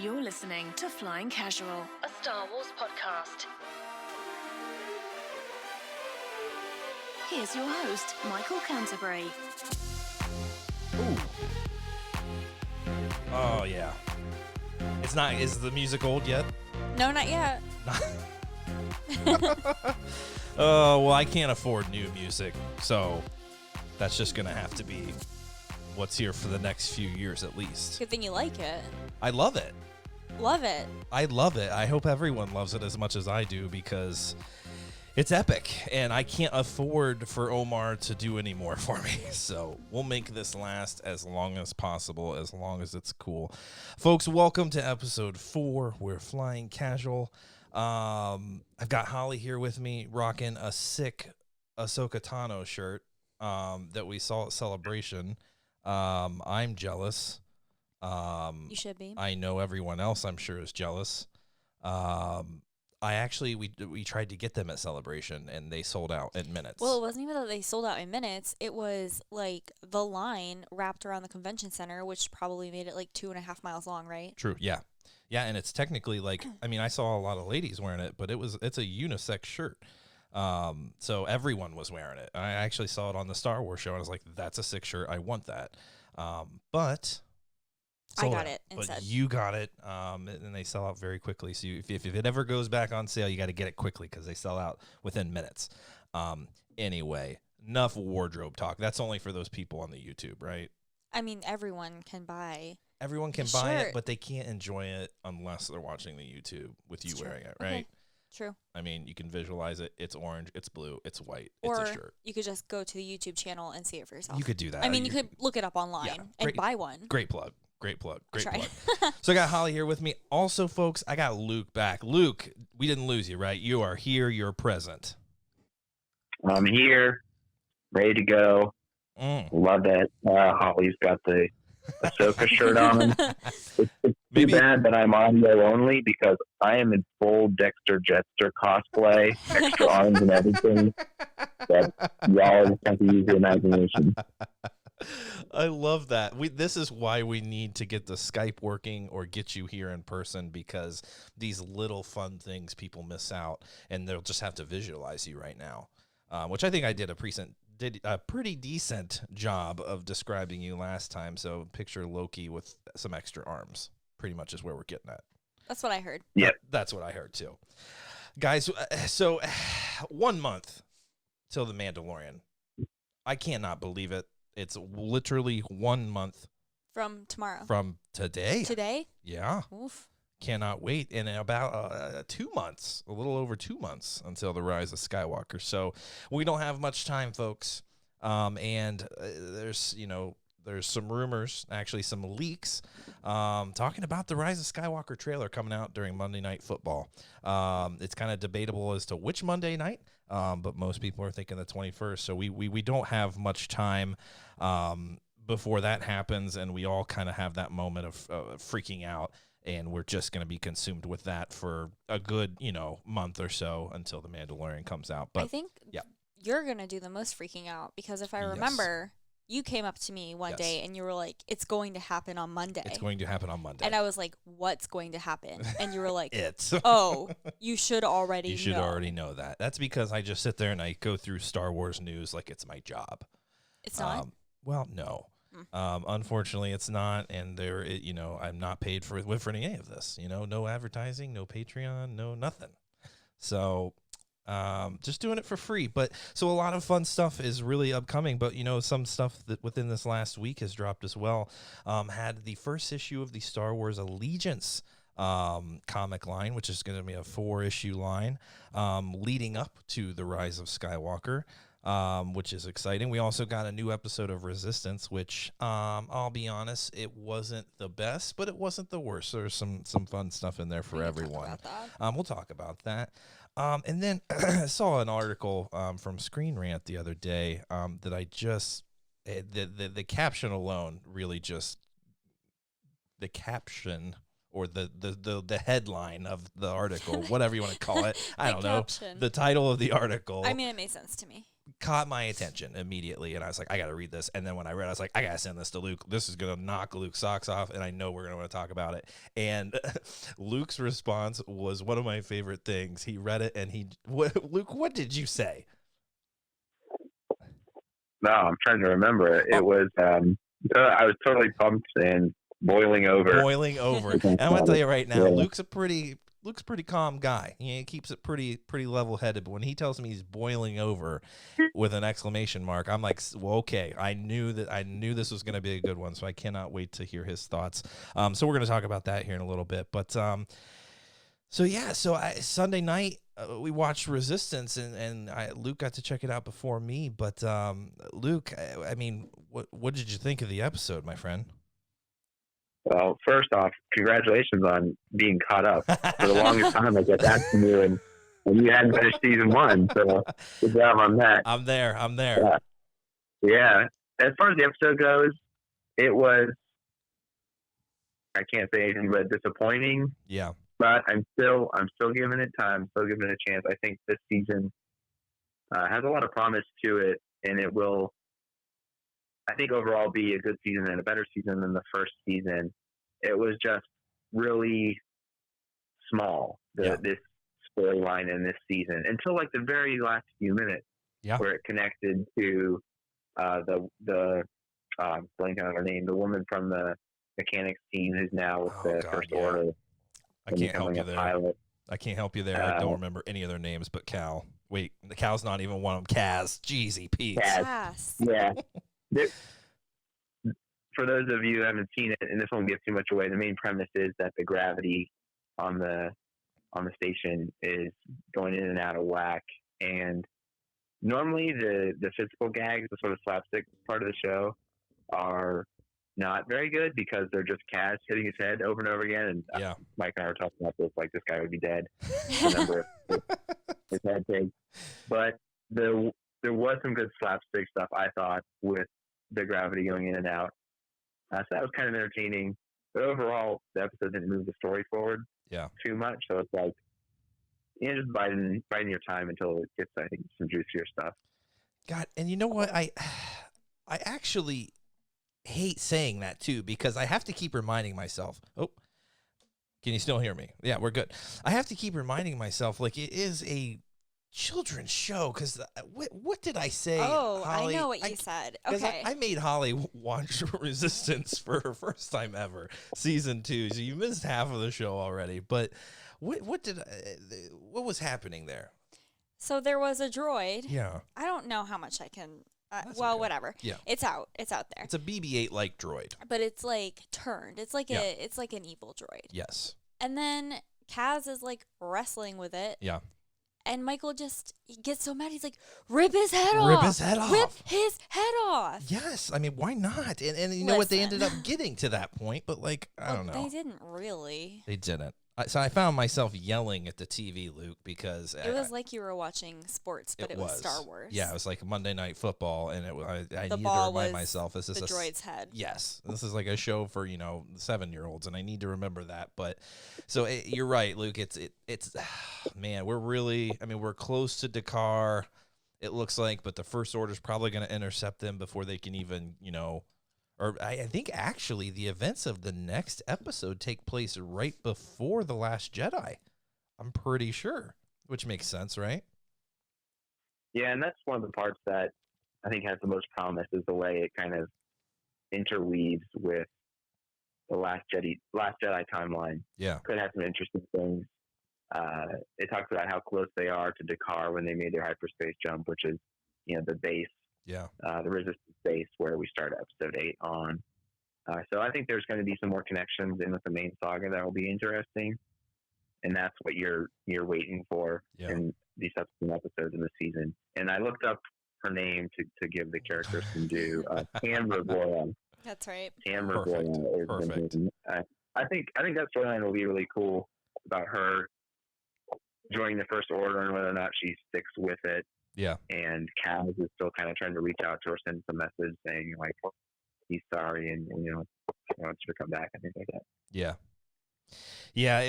You're listening to Flying Casual, a Star Wars podcast. Here's your host, Michael Canterbury. Ooh. Oh, yeah. Is the music old yet? No, not yet. Oh, well, I can't afford new music, so that's just going to have to be what's here for the next few years at least. Good thing you like it. I love it. Love it. I love it. I hope everyone loves it as much as I do because it's epic, and I can't afford for Omar to do any more for me. So we'll make this last as long as possible, as long as it's cool. Folks, welcome to episode 4. We're Flying Casual. I've got Holly here with me, rocking a sick Ahsoka Tano shirt that we saw at Celebration. I'm jealous. You should be. I know everyone else, I'm sure, is jealous. We tried to get them at Celebration, and they sold out in minutes. Well, it wasn't even that they sold out in minutes. It was like the line wrapped around the convention center, which probably made it like 2.5 miles long, right? True. Yeah. Yeah. And it's technically like, I mean, I saw a lot of ladies wearing it, but it's a unisex shirt. So everyone was wearing it. I actually saw it on the Star Wars show, and I was like, that's a sick shirt. I want that. But I got it instead. But you got it, and they sell out very quickly. So if it ever goes back on sale, you got to get it quickly because they sell out within minutes. Anyway, enough wardrobe talk. That's only for those people on the YouTube, right? I mean, everyone can buy. Everyone can buy it, but they can't enjoy it unless they're watching the YouTube with you wearing it, right? Okay. True. I mean, you can visualize it. It's orange, it's blue, it's white, or it's a shirt. You could just go to the YouTube channel and see it for yourself. You could do that. I mean, you could look it up online and buy one. Great plug. Great plug. So I got Holly here with me. Also, folks, I got Luke back. Luke, we didn't lose you, right? You are here. You're present. I'm here, ready to go. Love it. Holly's got the Ahsoka shirt on. It's too bad that I'm audio only because I am in full Dexter Jetster cosplay, extra arms and everything. That y'all just have to use your imagination. I love that. This is why we need to get the Skype working or get you here in person, because these little fun things people miss out, and they'll just have to visualize you right now, which I think I did a pretty decent job of describing you last time. So picture Loki with some extra arms, pretty much is where we're getting at. That's what I heard. Yeah, that's what I heard too. Guys, so 1 month till The Mandalorian. I cannot believe it. It's literally 1 month from tomorrow. From today. Today? Yeah. Oof. Cannot wait. And in about 2 months, a little over 2 months until the Rise of Skywalker. So we don't have much time, folks. And there's some rumors, actually some leaks, talking about the Rise of Skywalker trailer coming out during Monday Night Football. It's kind of debatable as to which Monday night, but most people are thinking the 21st. So we don't have much time before that happens, and we all kind of have that moment of freaking out, and we're just going to be consumed with that for a good, month or so until The Mandalorian comes out. But I think you're going to do the most freaking out, because if I remember, you came up to me one day and you were like, it's going to happen on Monday. It's going to happen on Monday. And I was like, what's going to happen? And you were like, it's. Oh, you should already know. You should already know that. That's because I just sit there and I go through Star Wars news like it's my job. It's not? Well, no. Unfortunately, it's not. And I'm not paid for any of this. No advertising, no Patreon, no nothing. So just doing it for free. But so a lot of fun stuff is really upcoming, but some stuff that within this last week has dropped as well. Had the first issue of the Star Wars Allegiance comic line, which is going to be a 4-issue line leading up to the Rise of Skywalker, which is exciting. We also got a new episode of Resistance, which I'll be honest, it wasn't the best, but it wasn't the worst. There's some fun stuff in there for everyone. We'll talk about that. And then I saw an article from Screen Rant the other day that I just the caption alone really just the caption or the headline of the article, whatever you want to call it. I don't know. Caption. The title of the article. I mean, it made sense to me. caught my attention immediately, and I was like, I got to read this. And then when I read it, I was like, I got to send this to Luke. This is going to knock Luke's socks off, and I know we're going to want to talk about it. And Luke's response was one of my favorite things. He read it, and Luke, what did you say? No, I'm trying to remember it. It was, I was totally pumped and boiling over. Boiling over. And I'm going to tell you right now, Luke's pretty calm guy. He keeps it pretty level-headed, but when he tells me he's boiling over with an exclamation mark, I'm like, well, okay, I knew this was going to be a good one, so I cannot wait to hear his thoughts. So we're going to talk about that here in a little bit, but Sunday night we watched Resistance, and Luke got to check it out before me. But Luke, I mean, what did you think of the episode, my friend? Well, first off, congratulations on being caught up. For the longest time, I kept asking you, and you hadn't finished season 1, so good job on that. I'm there. Yeah. As far as the episode goes, it was, I can't say anything but disappointing. Yeah. But I'm still giving it time, still giving it a chance. I think this season has a lot of promise to it, and it will, I think, overall be a good season and a better season than the first season. It was just really small, this storyline in this season, until like the very last few minutes, where it connected to the blanking on her name, the woman from the mechanics team who's now with the First Order. I can't help you there. Pilot. I can't help you there. I don't remember any of their names but Cal. Wait, the Cal's not even one of them. Kaz. Jeezy Pete. Kaz. Yeah. For those of you who haven't seen it, and this won't give too much away, the main premise is that the gravity on the station is going in and out of whack. And normally the physical gags, the sort of slapstick part of the show, are not very good because they're just Kaz hitting his head over and over again. And Mike and I were talking about this, like this guy would be dead. The number of his head takes. But there was some good slapstick stuff, I thought, with the gravity going in and out. So that was kind of entertaining. But overall, the episode didn't move the story forward too much. So it's like, just biding your time until it gets, I think, some juicier stuff. God, and you know what? I actually hate saying that too, because I have to keep reminding myself. Oh, can you still hear me? Yeah, we're good. I have to keep reminding myself, like, it is a children's show, because what did I say? Oh, Holly? I know what you said. Okay. I made Holly watch Resistance for her first time ever, season 2, so you missed half of the show already. But what was happening there? So there was a droid. Yeah. I don't know how much I can. Well, whatever. Yeah. It's out there. It's a BB-8 like droid. But it's like turned. It's like it's like an evil droid. Yes. And then Kaz is like wrestling with it. Yeah. And Michael he gets so mad. He's like, rip his head off. Rip his head off. Rip his head off. Yes. I mean, why not? And you know what? They ended up getting to that point, but like, I don't know. They didn't really. They didn't. So I found myself yelling at the TV, Luke, because it was like you were watching sports, but it was Star Wars. Yeah, it was like Monday Night Football, and I needed to remind myself, this is the droid's head. Yes, this is like a show for 7-year-olds, and I need to remember that. But so you're right, Luke. It's man, we're close to Dakar. It looks like, but the First Order's probably going to intercept them before they can even Or I think actually the events of the next episode take place right before The Last Jedi. I'm pretty sure, which makes sense, right? Yeah, and that's one of the parts that I think has the most promise, is the way it kind of interweaves with the Last Jedi timeline. Yeah. Could have some interesting things. It talks about how close they are to Dakar when they made their hyperspace jump, which is, the base. Yeah. The Resistance base where we start episode 8 on. So I think there's going to be some more connections in with the main saga that will be interesting. And that's what you're waiting for in these subsequent episodes in the season. And I looked up her name to give the character some due. Tamra Goran. That's right. Tamra Goran. Perfect. I think that storyline will be really cool, about her joining the First Order and whether or not she sticks with it. Yeah. And Kaz is still kind of trying to reach out to her, send some message saying, like, he's sorry and he wants her to come back and things like that. Yeah. Yeah,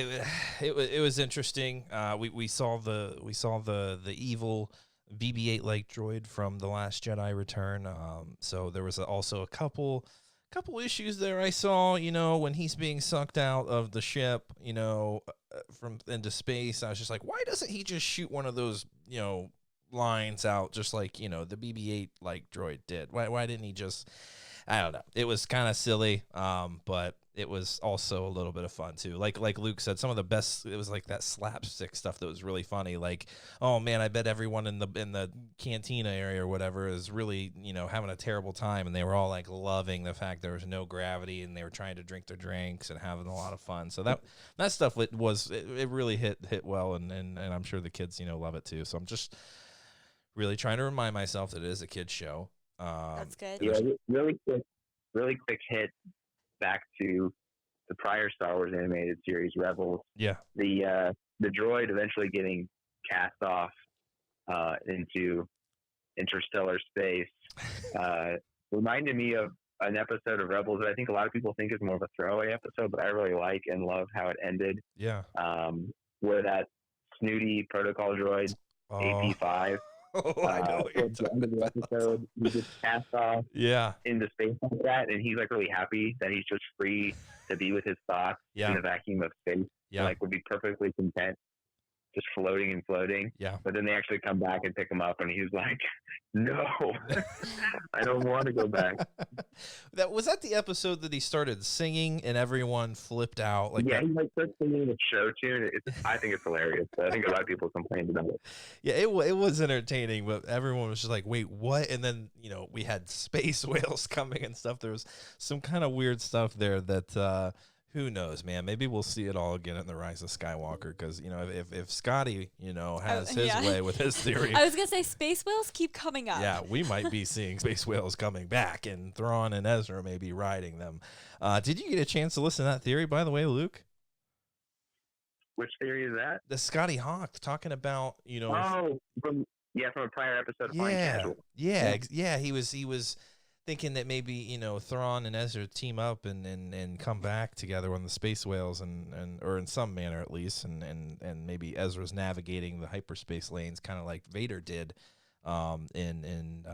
it was interesting. We saw the evil BB-8 like droid from The Last Jedi Return. So there was also a couple issues there I saw, when he's being sucked out of the ship, from into space. I was just like, why doesn't he just shoot one of those, lines out just like, the BB-8 like droid did? Why didn't he just, I don't know. It was kind of silly, but it was also a little bit of fun too. Like Luke said, some of the best, it was like that slapstick stuff that was really funny. Like, oh man, I bet everyone in the cantina area or whatever is really, having a terrible time, and they were all like loving the fact there was no gravity, and they were trying to drink their drinks and having a lot of fun. So that stuff it really hit well, and I'm sure the kids love it too. So I'm just really trying to remind myself that it is a kids show. That's good. Yeah, really quick hit back to the prior Star Wars animated series, Rebels. Yeah. The droid eventually getting cast off into interstellar space reminded me of an episode of Rebels that I think a lot of people think is more of a throwaway episode, but I really like and love how it ended. Yeah. Where that snooty protocol droid, AP5, Oh, I know. Towards the end of the episode, he gets cast off into space like that, and he's like really happy that he's just free to be with his thoughts in the vacuum of space. Yeah. Like would be perfectly content just floating and floating. Yeah. But then they actually come back and pick him up, and he's like, no, I don't want to go back. Was that the episode that he started singing and everyone flipped out? Like, yeah, he like starts singing the show tune. I think it's hilarious. I think a lot of people complained about it. Yeah, it was entertaining, but everyone was just like, wait, what? And then, we had space whales coming and stuff. There was some kind of weird stuff there that, who knows, man? Maybe we'll see it all again in The Rise of Skywalker, because, if Scotty, has his way with his theory. I was going to say space whales keep coming up. Yeah, we might be seeing space whales coming back, and Thrawn and Ezra may be riding them. Did you get a chance to listen to that theory, by the way, Luke? Which theory is that? The Scotty Hawk talking about, from a prior episode of Flying Casual. Yeah, he was thinking that maybe, Thrawn and Ezra team up and come back together on the space whales and or in some manner at least, and maybe Ezra's navigating the hyperspace lanes kind of like Vader did in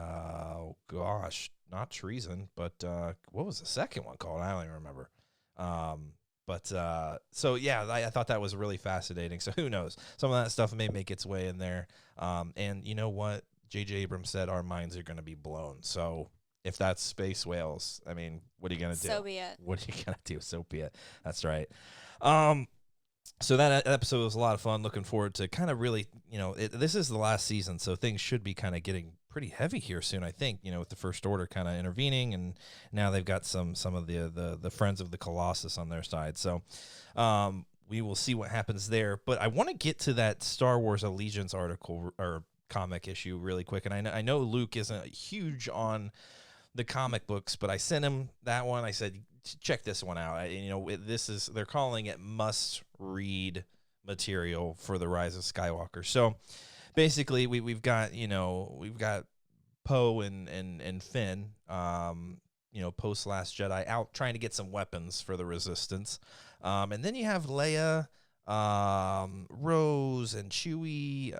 not Treason, but what was the second one called? I don't even remember. So yeah, I thought that was really fascinating. So who knows? Some of that stuff may make its way in there. And you know what? J.J. Abrams said our minds are going to be blown. So if that's space whales, I mean, what are you going to do? So be it. What are you going to do? So be it. That's right. So that episode was a lot of fun. Looking forward to kind of really, this is the last season, so things should be kind of getting pretty heavy here soon, I think, with the First Order kind of intervening, and now they've got some of the Friends of the Colossus on their side. So we will see what happens there. But I want to get to that Star Wars Allegiance article or comic issue really quick. And I know Luke isn't huge on the comic books, but I sent him that one. I said, check this one out. They're calling it must-read material for The Rise of Skywalker. So basically, we've got Poe and Finn, post Last Jedi, out trying to get some weapons for the Resistance, and then you have Leia, Rose, and Chewie.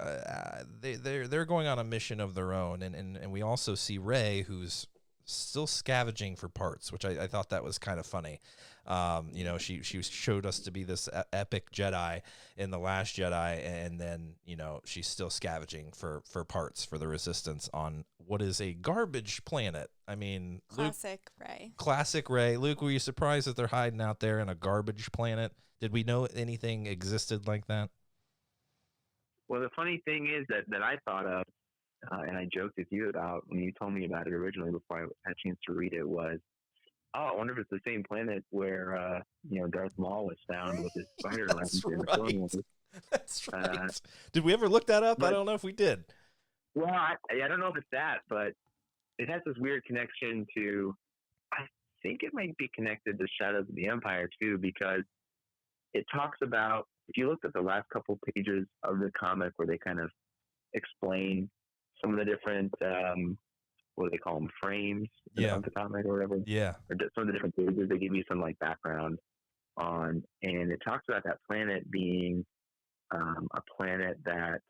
They're going on a mission of their own, and we also see Rey, who's still scavenging for parts, which I thought that was kind of funny. She showed us to be this epic Jedi in The Last Jedi, and then she's still scavenging for parts for the Resistance on what is a garbage planet. I mean, classic Rey. Luke, were you surprised that they're hiding out there in a garbage planet? Did we know anything existed like that? Well, the funny thing is that I thought of, and I joked with you about when you told me about it originally before I had a chance to read it, was, I wonder if it's the same planet where Darth Maul was found with his spider lens. That's right. Did we ever look that up? I don't know if we did. Well, I don't know if it's that, but it has this weird connection to, I think it might be connected to Shadows of the Empire too, because it talks about, if you looked at the last couple pages of the comic where they kind of explain some of the different, what do they call them, frames of the comic or whatever? Yeah. Or some of the different pages, they give you some background on, and it talks about that planet being a planet that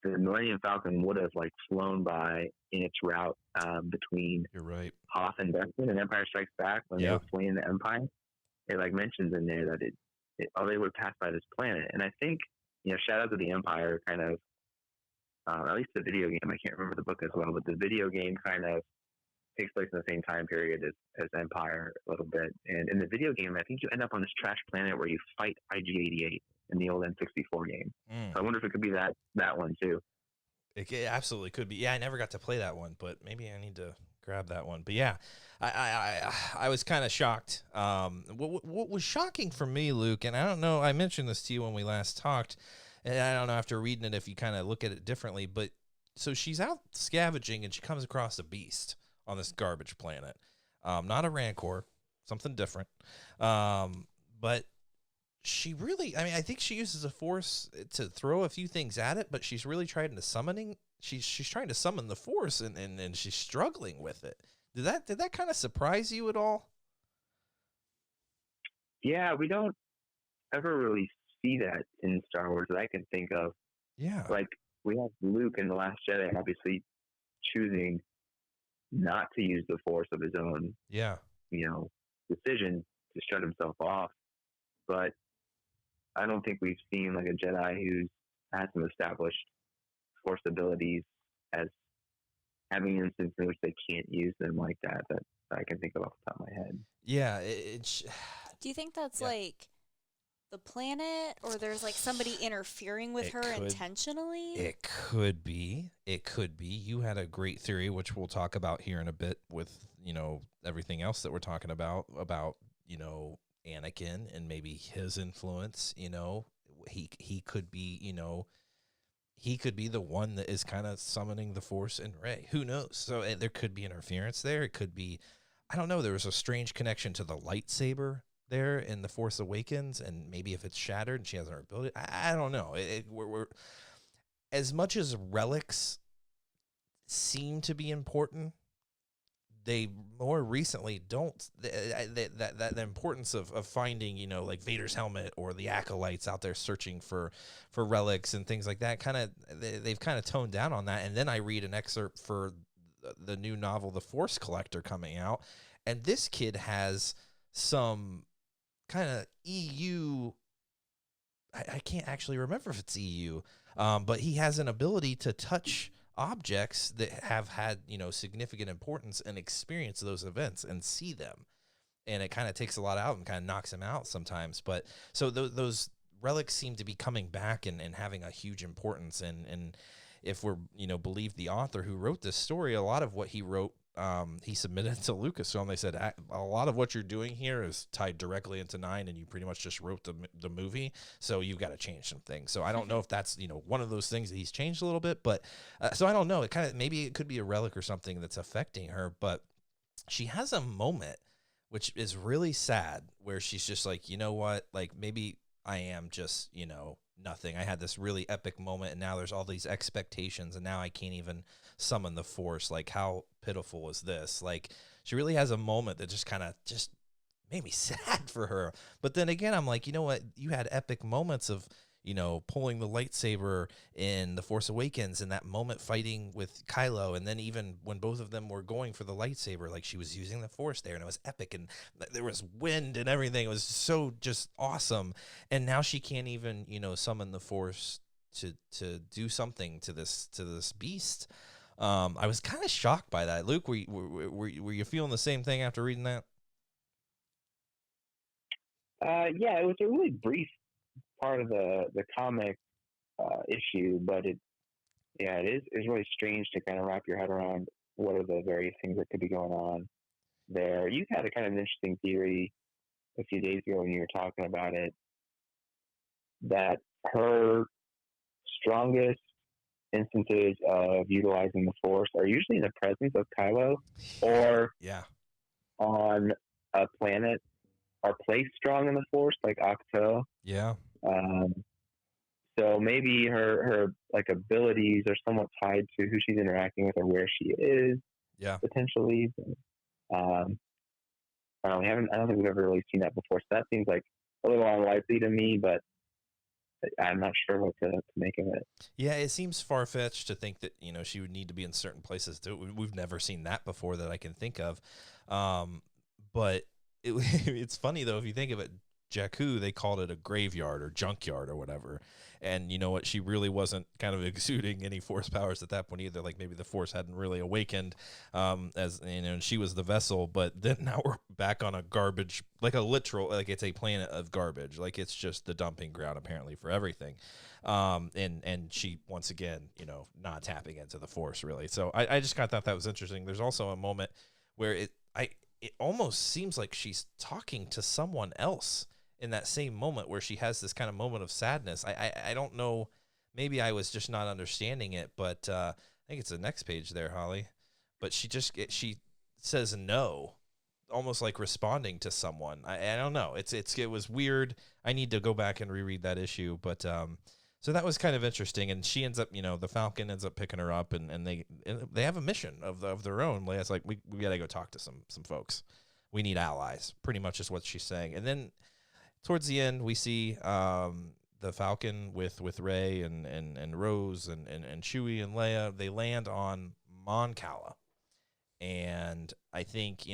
the Millennium Falcon would have like flown by in its route between You're right. Hoth and Benson and Empire Strikes Back when they were fleeing the Empire. It like mentions in there that they would pass by this planet, and I think shout out to the Empire kind of. At least the video game, I can't remember the book as well, but the video game kind of takes place in the same time period as Empire a little bit. And in the video game, I think you end up on this trash planet where you fight IG-88 in the old N64 game. So I wonder if it could be that one too. It absolutely could be. Yeah, I never got to play that one, but maybe I need to grab that one. But yeah, I was kind of shocked. What was shocking for me, Luke, and I don't know, I mentioned this to you when we last talked, and I don't know after reading it if you kind of look at it differently, but so she's out scavenging and she comes across a beast on this garbage planet. Not a Rancor, something different. But she really, I think she uses the Force to throw a few things at it, but she's really trying to she's trying to summon the Force and she's struggling with it. Did that kind of surprise you at all? Yeah, we don't ever really see that in Star Wars that I can think of. Yeah. Like, we have Luke in The Last Jedi obviously choosing not to use the Force of his own, decision to shut himself off. But I don't think we've seen like a Jedi who's had some established Force abilities as having instances in which they can't use them like that I can think of off the top of my head. Yeah. Do you think that's like the planet, or there's like somebody interfering with her intentionally? It could be. You had a great theory, which we'll talk about here in a bit with, everything else that we're talking about, Anakin and maybe his influence. He could be, he could be the one that is kind of summoning the Force in Rey. Who knows? So there could be interference there. It could be, I don't know. There was a strange connection to the lightsaber there in The Force Awakens, and maybe if it's shattered and she has her ability, I don't know. We're as much as relics seem to be important, they more recently don't. The importance of finding, like Vader's helmet or the acolytes out there searching for relics and things like that, they've kind of toned down on that. And then I read an excerpt for the new novel, The Force Collector, coming out, and this kid has some kind of EU, I can't actually remember if it's EU, but he has an ability to touch objects that have had, significant importance and experience those events and see them. And it kind of takes a lot out and kind of knocks him out sometimes. But so those relics seem to be coming back and having a huge importance. And if we're, believe the author who wrote this story, a lot of what he wrote, he submitted to Lucasfilm. They said a lot of what you're doing here is tied directly into 9, and you pretty much just wrote the movie, so you've got to change some things. So I don't know if that's one of those things that he's changed a little bit, but so I don't know. It kind of, maybe it could be a relic or something that's affecting her. But she has a moment which is really sad where she's just like, you know what, like maybe I am just nothing. I had this really epic moment, and now there's all these expectations, and now I can't even summon the Force. Like, how pitiful is this? Like, she really has a moment that just kind of just made me sad for her. But then again, I'm like, you know what? You had epic moments of, pulling the lightsaber in The Force Awakens, and that moment fighting with Kylo, and then even when both of them were going for the lightsaber, like she was using the Force there, and it was epic, and there was wind and everything. It was so just awesome. And now she can't even, summon the Force to do something to this beast. I was kind of shocked by that. Luke, were you feeling the same thing after reading that? Yeah, it was a really brief part of the comic issue, but it is really strange to kind of wrap your head around what are the various things that could be going on there. You had a kind of an interesting theory a few days ago when you were talking about it, that her strongest instances of utilizing the Force are usually in the presence of Kylo or on a planet or place strong in the Force, like Ahch-To. Yeah. So maybe her like abilities are somewhat tied to who she's interacting with or where she is. Yeah. Potentially. I don't think we've ever really seen that before. So that seems like a little unlikely to me, but I'm not sure what to make of it. Yeah, it seems far-fetched to think that, she would need to be in certain places. We've never seen that before that I can think of. But it's funny, though, if you think of it, Jakku, they called it a graveyard or junkyard or whatever. And you know what? She really wasn't kind of exuding any force powers at that point either. Like maybe the force hadn't really awakened, as and she was the vessel. But then now we're back on a garbage, like a literal, like it's a planet of garbage. Like it's just the dumping ground apparently for everything. And she once again, not tapping into the force really. So I just kind of thought that was interesting. There's also a moment where it almost seems like she's talking to someone else in that same moment where she has this kind of moment of sadness. I don't know. Maybe I was just not understanding it, but I think it's the next page there, Holly. But she says no, almost like responding to someone. I don't know. It was weird. I need to go back and reread that issue, but so that was kind of interesting. And she ends up, the Falcon ends up picking her up, and they have a mission of their own. Leia's like, we gotta go talk to some folks. We need allies. Pretty much is what she's saying. And then towards the end, we see the Falcon with Rey and Rose and Chewie and Leia. They land on Mon Cala, and I think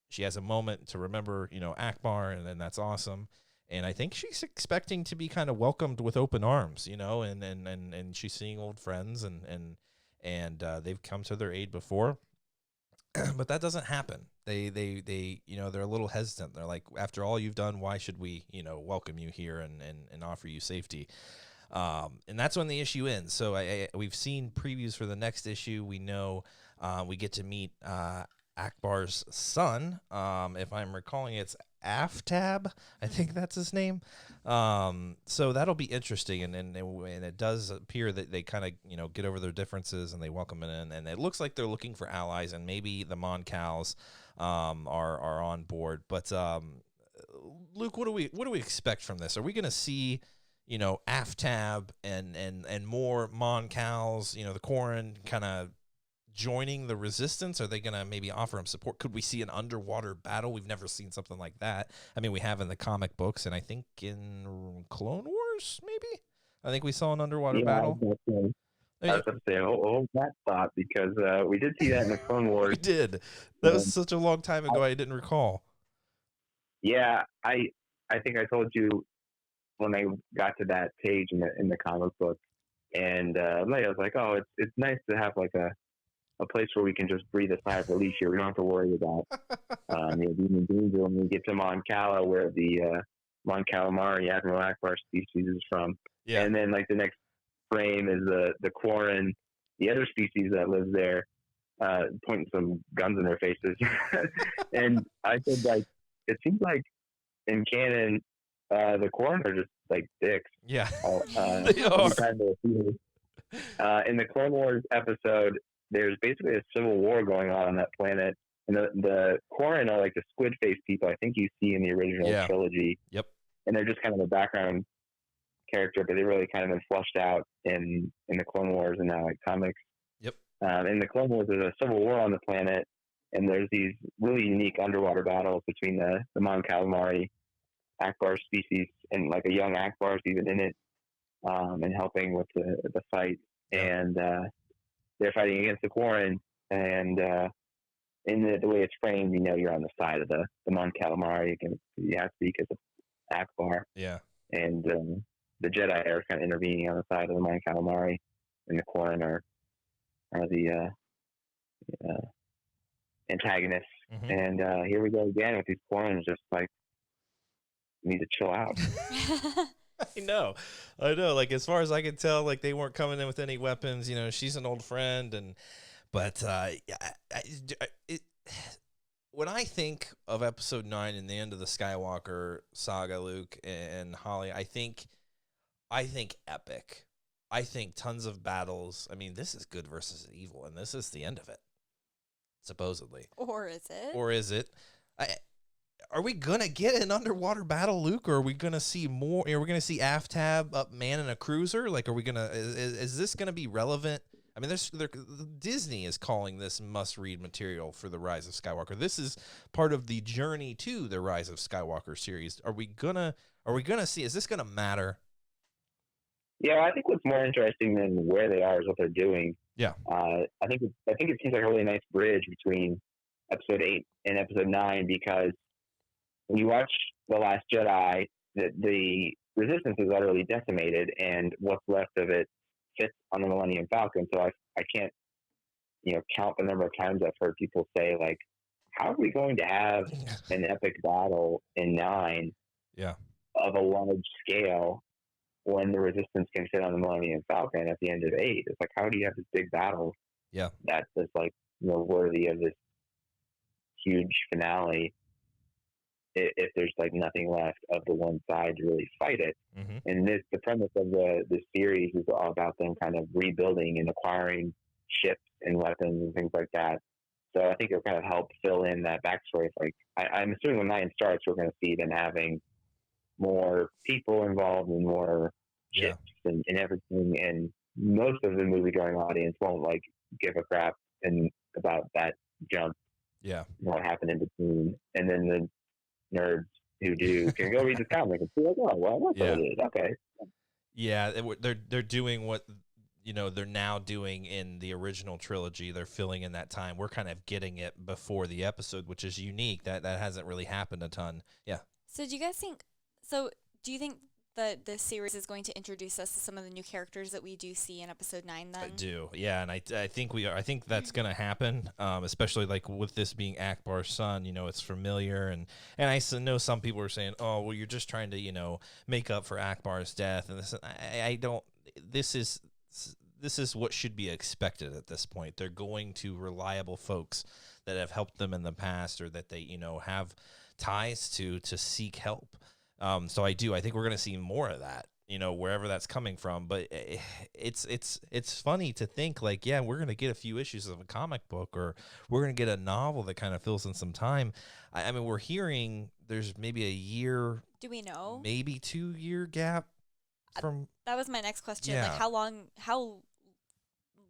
she has a moment to remember Akbar, and then that's awesome. And I think she's expecting to be kind of welcomed with open arms, and she's seeing old friends, and they've come to their aid before. But that doesn't happen. They they're a little hesitant. They're like, after all you've done, why should we welcome you here and offer you safety? And that's when the issue ends. So we've seen previews for the next issue. We know we get to meet Akbar's son. If I'm recalling, it's Aftab. I think that's his name. So that'll be interesting, and it does appear that they kind of get over their differences and they welcome it in, and it looks like they're looking for allies, and maybe the Mon Cals are on board. But Luke, what do we expect from this? Are we going to see Aftab and more Mon Cals, the Quarren kind of joining the resistance? Are they going to maybe offer him support? Could we see an underwater battle? We've never seen something like that. I mean, we have in the comic books, and I think in Clone Wars, maybe? I think we saw an underwater battle. I was going to say, hold that thought, because we did see that in the Clone Wars. We did. That was such a long time ago, I didn't recall. Yeah, I think I told you when I got to that page in the comic book, and Leia was like, "Oh, it's nice to have like a place where we can just breathe a sigh of relief here. We don't have to worry about being in danger when we get to Mon Cala, where the Mon Calamari, Admiral Akbar species is from." Yeah. And then like the next frame is the Quarren, the other species that lives there, pointing some guns in their faces. And I said, like, it seems like in canon, the Quarren are just like dicks. Yeah. They are. In the Clone Wars episode, there's basically a civil war going on that planet, and the Quarren are like the squid face people I think you see in the original trilogy. Yep. And they're just kind of a background character, but they really kind of been flushed out in the Clone Wars and now like comics. Yep. In the Clone Wars, there's a civil war on the planet, and there's these really unique underwater battles between the Mon Calamari Akbar species, and like a young Akbar is even in it, and helping with the fight. And they're fighting against the Quarren, and in the way it's framed, you're on the side of the Mon Calamari against the because of Akbar. Yeah. And the Jedi are kind of intervening on the side of the Mon Calamari, and the Quarren are the antagonists. Mm-hmm. And here we go again with these Quarren just like need to chill out. I know. Like, as far as I can tell, like, they weren't coming in with any weapons. She's an old friend, but when I think of Episode 9 and the end of the Skywalker saga, Luke and Holly, I think epic. I think tons of battles. I mean, this is good versus evil, and this is the end of it, supposedly. Or is it? Are we gonna get an underwater battle, Luke, or are we gonna see more? Are we gonna see Aftab up manning a cruiser? Like, are we gonna? Is this gonna be relevant? I mean, Disney is calling this must-read material for the Rise of Skywalker. This is part of the journey to the Rise of Skywalker series. Are we gonna see? Is this gonna matter? Yeah, I think what's more interesting than where they are is what they're doing. Yeah. I think it seems like a really nice bridge between episode 8 and episode 9, because when you watch The Last Jedi, the Resistance is utterly decimated, and what's left of it fits on the Millennium Falcon. So I can't count the number of times I've heard people say, like, how are we going to have an epic battle in 9 Yeah. of a large scale when the Resistance can fit on the Millennium Falcon at the end of 8? It's like, how do you have this big battle? Yeah. That's just like, worthy of this huge finale if there's like nothing left of the one side to really fight it. Mm-hmm. And the premise of the series is all about them kind of rebuilding and acquiring ships and weapons and things like that. So I think it'll kind of help fill in that backstory. It's like, I'm assuming when 9 starts, we're going to see them having more people involved and more ships and everything. And most of the movie-going audience won't like give a crap about that jump. Yeah. What happened in between. And then the nerds who do can go read the comic and be like, oh, well, that's what it is. Okay. Yeah, they're doing what they're now doing in the original trilogy. They're filling in that time. We're kind of getting it before the episode, which is unique. That hasn't really happened a ton. Yeah. So do you guys think? So do you think that this series is going to introduce us to some of the new characters that we do see in episode 9? Then I do. Yeah, and I think we are. I think that's going to happen. Especially like with this being Akbar's son. It's familiar, and I know some people are saying, oh, well, you're just trying to make up for Akbar's death, and this. I don't. This is what should be expected at this point. They're going to reliable folks that have helped them in the past, or that they have ties to seek help. So I think we're going to see more of that, wherever that's coming from. But it's funny to think like, yeah, we're going to get a few issues of a comic book, or we're going to get a novel that kind of fills in some time. I mean, we're hearing there's maybe a year. Do we know? Maybe 2-year gap from. That was my next question. Yeah. Like, how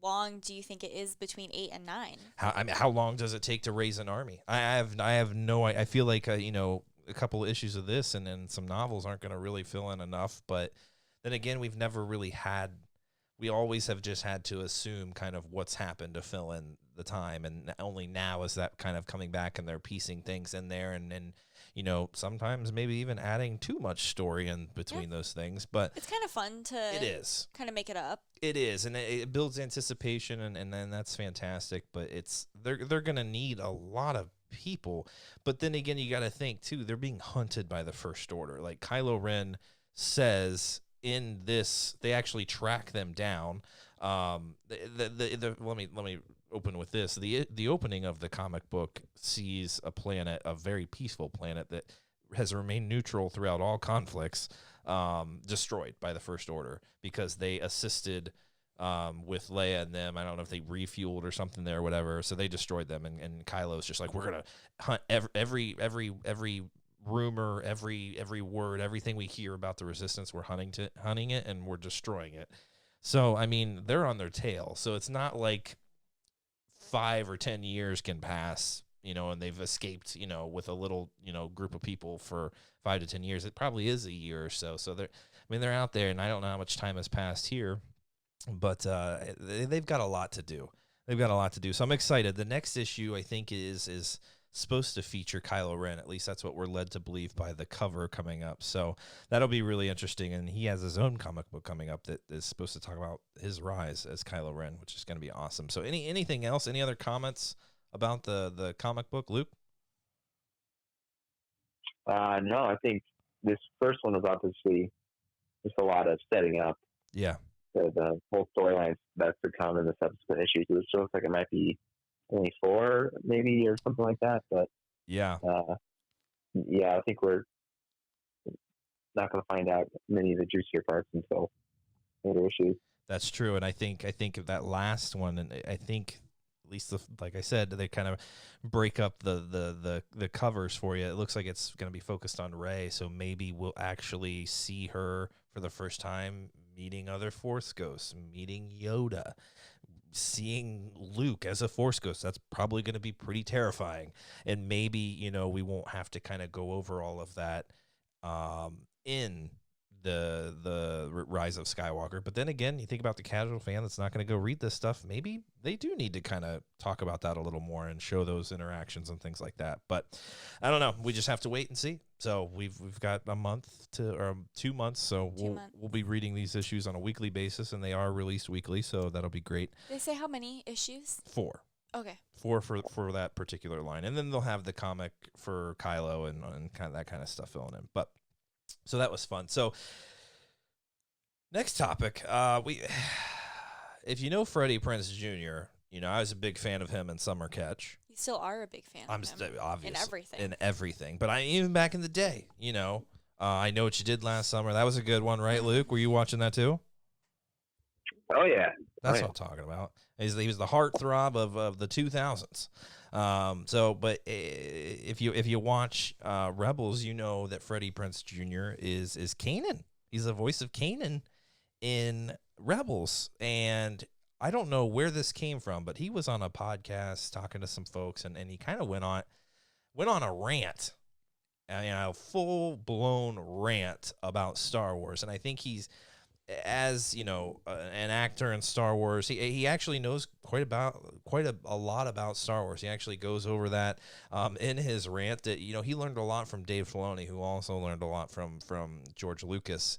long do you think it is between 8 and 9? How long does it take to raise an army? I have no. I feel like a couple of issues of this and then some novels aren't going to really fill in enough. But then again, we always have just had to assume kind of what's happened to fill in the time. And only now is that kind of coming back, and they're piecing things in there. And sometimes maybe even adding too much story in between those things. But it's kind of fun to kind of make it up. It is. And it builds anticipation, and then that's fantastic. But they're going to need a lot of people. But then again, you got to think too, they're being hunted by the First Order. Like Kylo Ren says in this, they actually track them down. Let me open with this. The opening of the comic book sees a planet, a very peaceful planet that has remained neutral throughout all conflicts, destroyed by the First Order because they assisted with Leia and them. I don't know if they refueled or something there or whatever. So they destroyed them, and Kylo's just like, we're gonna hunt every rumor, every word, everything we hear about the Resistance. We're hunting it, and we're destroying it. So I mean, they're on their tail. So it's not like 5 or 10 years can pass, and they've escaped, with a little, group of people for 5 to 10 years. It probably is a year or so. So they're out there, and I don't know how much time has passed here. But they've got a lot to do. So I'm excited. The next issue, I think, is supposed to feature Kylo Ren. At least that's what we're led to believe by the cover coming up. So that'll be really interesting. And he has his own comic book coming up that is supposed to talk about his rise as Kylo Ren, which is going to be awesome. So anything else? Any other comments about the comic book, Luke? No, I think this first one was obviously just a lot of setting up. Yeah. The whole storyline that's to come in the subsequent issues. It looks like it might be only 4, maybe, or something like that. But yeah, I think we're not going to find out many of the juicier parts until later issues. That's true, and I think of that last one, and I think at least like I said, they kind of break up the covers for you. It looks like it's going to be focused on Rey, so maybe we'll actually see her for the first time, meeting other Force ghosts, meeting Yoda, seeing Luke as a Force ghost. That's probably going to be pretty terrifying. And maybe, we won't have to kind of go over all of that in Rise of Skywalker. But then again, you think about the casual fan that's not going to go read this stuff. Maybe they do need to kind of talk about that a little more and show those interactions and things like that. But I don't know. We just have to wait and see. So we've got a month or 2 months. So we'll be reading these issues on a weekly basis, and they are released weekly. So that'll be great. They say how many issues? 4. Okay. 4 for that particular line, and then they'll have the comic for Kylo and kind of that kind of stuff filling in. But so that was fun. So next topic, if you know Freddie Prinze Jr., you know I was a big fan of him in Summer Catch. You still are a big fan. I'm of him obviously in everything. But even back in the day, you know, I Know What You Did Last Summer. That was a good one, right, Luke? Were you watching that too? Oh yeah, that's what I'm talking about. He was the heartthrob of the 2000s. But if you watch Rebels, you know that Freddie Prinze Jr. is Canon. He's the voice of Canon in Rebels, and I don't know where this came from, but he was on a podcast talking to some folks, and he kind of went on a rant, a full blown rant about Star Wars, and I think he's, as you know, an actor in Star Wars, he actually knows quite a lot about Star Wars. He actually goes over that in his rant that, you know, he learned a lot from Dave Filoni, who also learned a lot from George Lucas,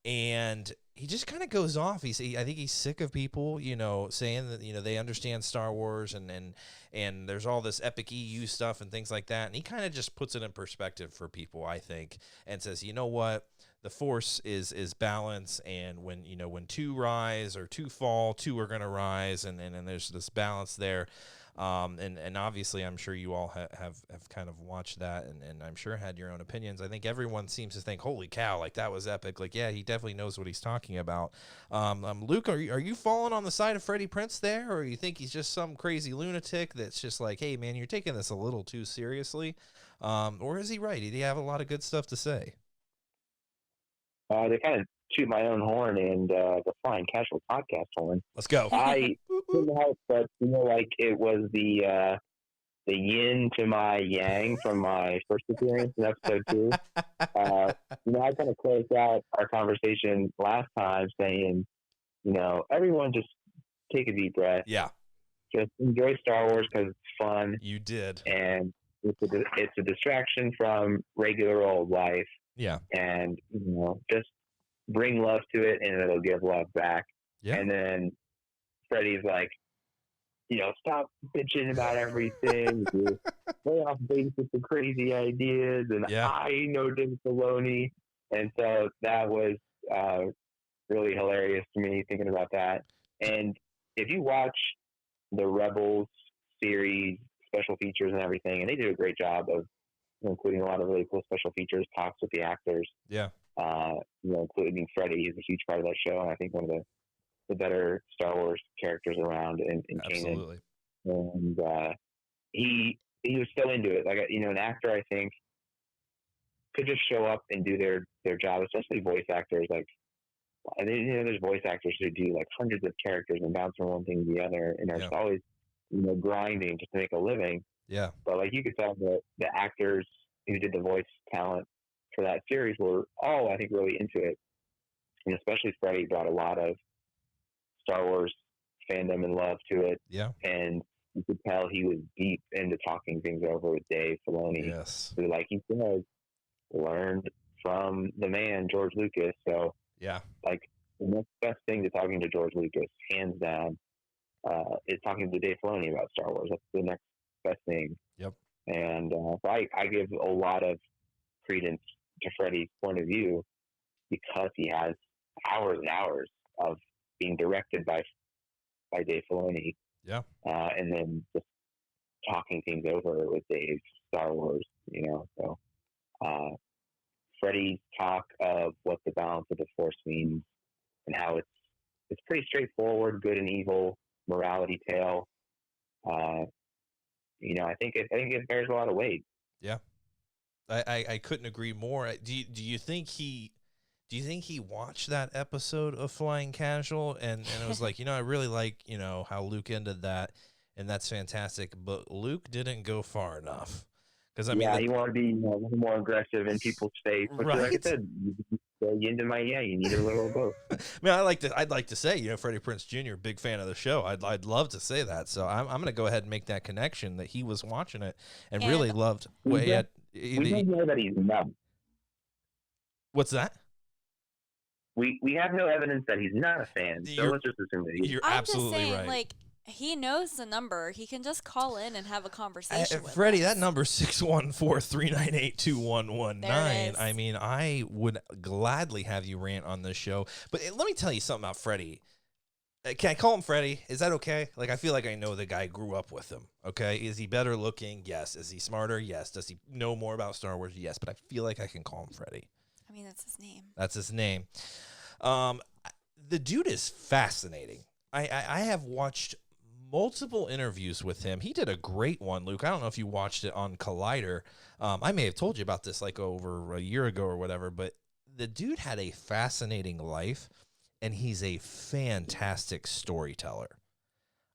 and he just kind of goes off. I think he's sick of people, you know, saying that, you know, they understand Star Wars and there's all this epic EU stuff and things like that, and he kind of just puts it in perspective for people, I think, and says, you know what, the Force is balance, and when two rise or two fall, two are going to rise, and there's this balance there. And obviously, I'm sure you all have kind of watched that, and I'm sure had your own opinions. I think everyone seems to think, holy cow, like that was epic. Like, yeah, he definitely knows what he's talking about. Luke, are you falling on the side of Freddie Prinze there, or you think he's just some crazy lunatic that's just like, hey, man, you're taking this a little too seriously? Or is he right? Did he have a lot of good stuff to say? They kind of shoot my own horn and the Flying Casual podcast horn. Let's go. I couldn't help but feel like it was the yin to my yang from my first appearance in episode 2. I kind of closed out our conversation last time saying, you know, everyone just take a deep breath. Yeah. Just enjoy Star Wars because it's fun. You did. And it's a distraction from regular old life. Yeah. And, you know, just bring love to it and it'll give love back. Yeah. And then Freddie's like, you know, stop bitching about everything. Lay off base with the crazy ideas. And I know Dave Filoni. And so that was really hilarious to me thinking about that. And if you watch the Rebels series, special features and everything, and they do a great job of including a lot of really cool special features, talks with the actors. Yeah. Including Freddie. He's a huge part of that show, and I think one of the better Star Wars characters around in Canon. And he was so into it. Like, you know, an actor, I think, could just show up and do their job, especially voice actors. Like, there's voice actors who do like hundreds of characters and bounce from one thing to the other, and are always, you know, grinding just to make a living. Yeah. But like, you could tell that the actors who did the voice talent for that series were all, I think, really into it. And especially Freddie brought a lot of Star Wars fandom and love to it. Yeah. And you could tell he was deep into talking things over with Dave Filoni. Yes. So, like he said, learned from the man, George Lucas. So, yeah. Like, the next best thing to talking to George Lucas, hands down, is talking to Dave Filoni about Star Wars. That's the next best thing. Yep. And so I give a lot of credence to Freddie's point of view because he has hours and hours of being directed by Dave Filoni. Yeah. And then just talking things over with Dave, Star Wars, you know. So Freddie's talk of what the balance of the Force means and how it's pretty straightforward, good and evil morality tale. You know, I think it bears a lot of weight. Yeah. I couldn't agree more. Do you think he watched that episode of Flying Casual and it was like, you know, I really like, you know, how Luke ended that, and that's fantastic, but Luke didn't go far enough. Because I mean, you want to be a little more aggressive in people's face. But right? like I said, yin to my yang. You need a little of both. I mean, I'd like to say, Freddie Prinze Jr., big fan of the show. I'd love to say that. So I'm going to go ahead and make that connection that he was watching it and really loved. We don't know that he's not. What's that? We have no evidence that he's not a fan. So let's just assume that you're absolutely just saying, right. Like, he knows the number. He can just call in and have a conversation with Freddie, us. that number 614-398-2119. There it is. I mean, I would gladly have you rant on this show. But let me tell you something about Freddie. Can I call him Freddie? Is that okay? Like, I feel like I know the guy, grew up with him. Okay. Is he better looking? Yes. Is he smarter? Yes. Does he know more about Star Wars? Yes. But I feel like I can call him Freddie. I mean, that's his name. That's his name. The dude is fascinating. I have watched multiple interviews with him. He did a great one, Luke. I don't know if you watched it on Collider. I may have told you about this like over a year ago or whatever, but the dude had a fascinating life, and he's a fantastic storyteller.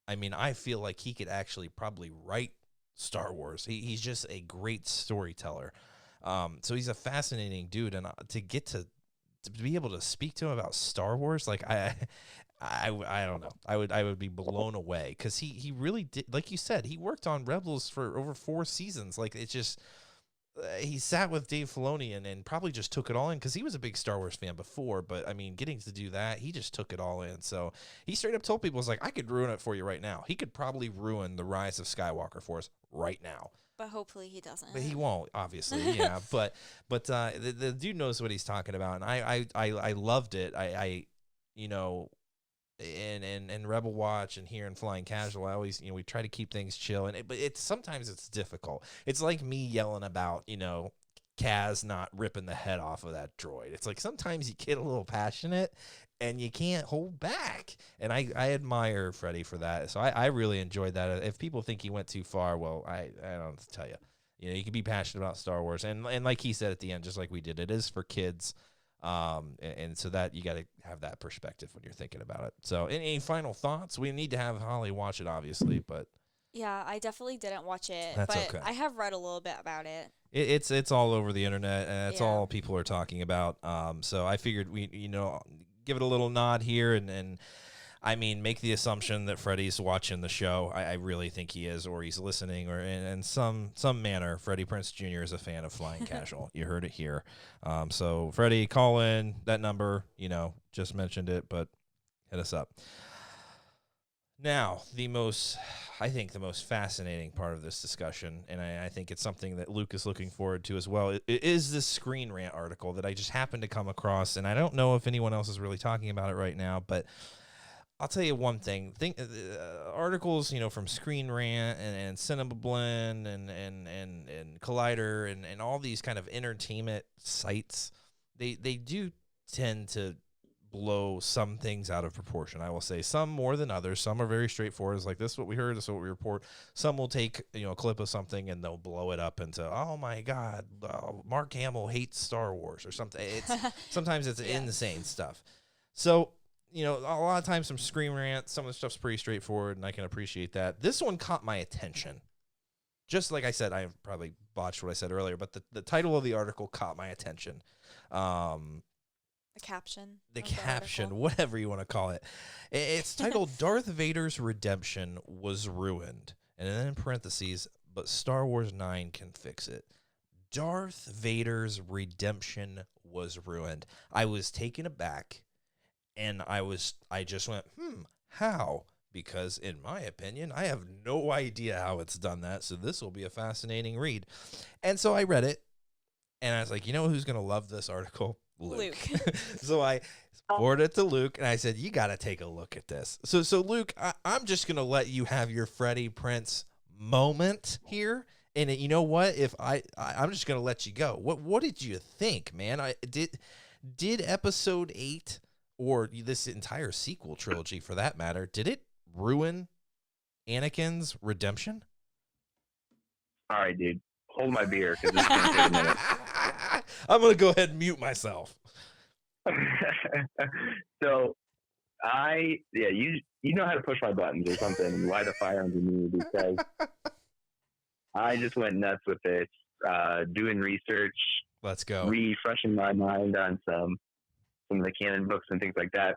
I mean, I feel like he could actually probably write Star Wars. He's just a great storyteller. So he's a fascinating dude, and to get to be able to speak to him about Star Wars, like I don't know. I would be blown away because he really did. Like you said, he worked on Rebels for over 4 seasons. Like, it's just he sat with Dave Filoni and probably just took it all in because he was a big Star Wars fan before. But I mean, getting to do that, he just took it all in. So he straight up told people, "Was like, I could ruin it for you right now." He could probably ruin the Rise of Skywalker for us right now. But hopefully he doesn't. But he won't, obviously. Yeah, but the dude knows what he's talking about, and I loved it. I in Rebel Watch and here in Flying Casual, I always, we try to keep things chill, but sometimes it's difficult. It's like me yelling about, Kaz not ripping the head off of that droid. It's like sometimes you get a little passionate and you can't hold back. And I admire Freddie for that. So I really enjoyed that. If people think he went too far, well, I don't know what to tell you. You can be passionate about Star Wars. And like he said at the end, just like we did, it is for kids. And so that you got to have that perspective when you're thinking about it. So any final thoughts? We need to have Holly watch it, obviously, but yeah, I definitely didn't watch it, that's but okay. I have read a little bit about it. It's all over the internet, and it's all people are talking about. So I figured we, give it a little nod here, and I mean, make the assumption that Freddie's watching the show. I really think he is, or he's listening, or in some manner, Freddie Prinze Jr. is a fan of Flying Casual. You heard it here. So Freddie, call in that number. Just mentioned it, but hit us up. Now, I think the most fascinating part of this discussion, and I think it's something that Luke is looking forward to as well, it is this Screen Rant article that I just happened to come across, and I don't know if anyone else is really talking about it right now, but I'll tell you one thing. Articles, from Screen Rant and Cinema Blend and Collider and all these kind of entertainment sites, they do tend to blow some things out of proportion. I will say some more than others. Some are very straightforward. It's like, this is what we heard, this is what we report. Some will take a clip of something and they'll blow it up into, oh my God, Mark Hamill hates Star Wars or something. Sometimes it's insane stuff. So a lot of times from Screen Rant, some of the stuff's pretty straightforward, and I can appreciate that. This one caught my attention. Just like I said, I probably botched what I said earlier, but the title of the article caught my attention. The caption. The caption, whatever you want to call it. It's titled Darth Vader's Redemption Was Ruined. And then in parentheses, but Star Wars 9 can fix it. Darth Vader's redemption was ruined. I was taken aback. And I just went, how? Because in my opinion, I have no idea how it's done that. So this will be a fascinating read. And so I read it, and I was like, who's going to love this article? Luke. So I forwarded it to Luke, and I said, you got to take a look at this. So Luke, I'm just going to let you have your Freddie Prinze moment here. And you know what? If I'm just going to let you go. What did you think, man? Did episode 8 or this entire sequel trilogy, for that matter, did it ruin Anakin's redemption? All right, dude. Hold my beer, because it's going to take a minute. I'm going to go ahead and mute myself. So, you know how to push my buttons or something and light a fire under me, because I just went nuts with it, doing research. Let's go. Refreshing my mind on some some of the canon books and things like that.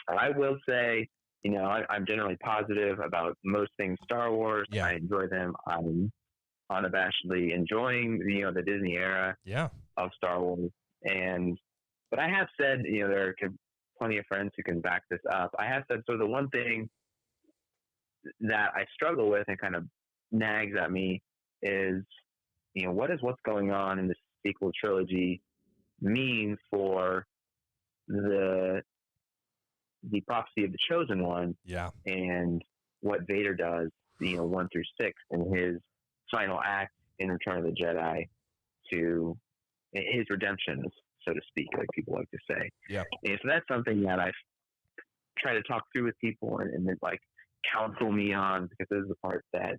I will say, I'm generally positive about most things Star Wars. Yeah. I enjoy them. I'm unabashedly enjoying, the Disney era of Star Wars. But I have said, there are plenty of friends who can back this up. I have said, so the one thing that I struggle with and kind of nags at me is, what's going on in the sequel trilogy mean for the prophecy of the Chosen One, and what Vader does, 1 through 6, in his final act in Return of the Jedi, to his redemption, so to speak, like people like to say. Yeah. And so that's something that I've tried to talk through with people and then like counsel me on, because this is the part that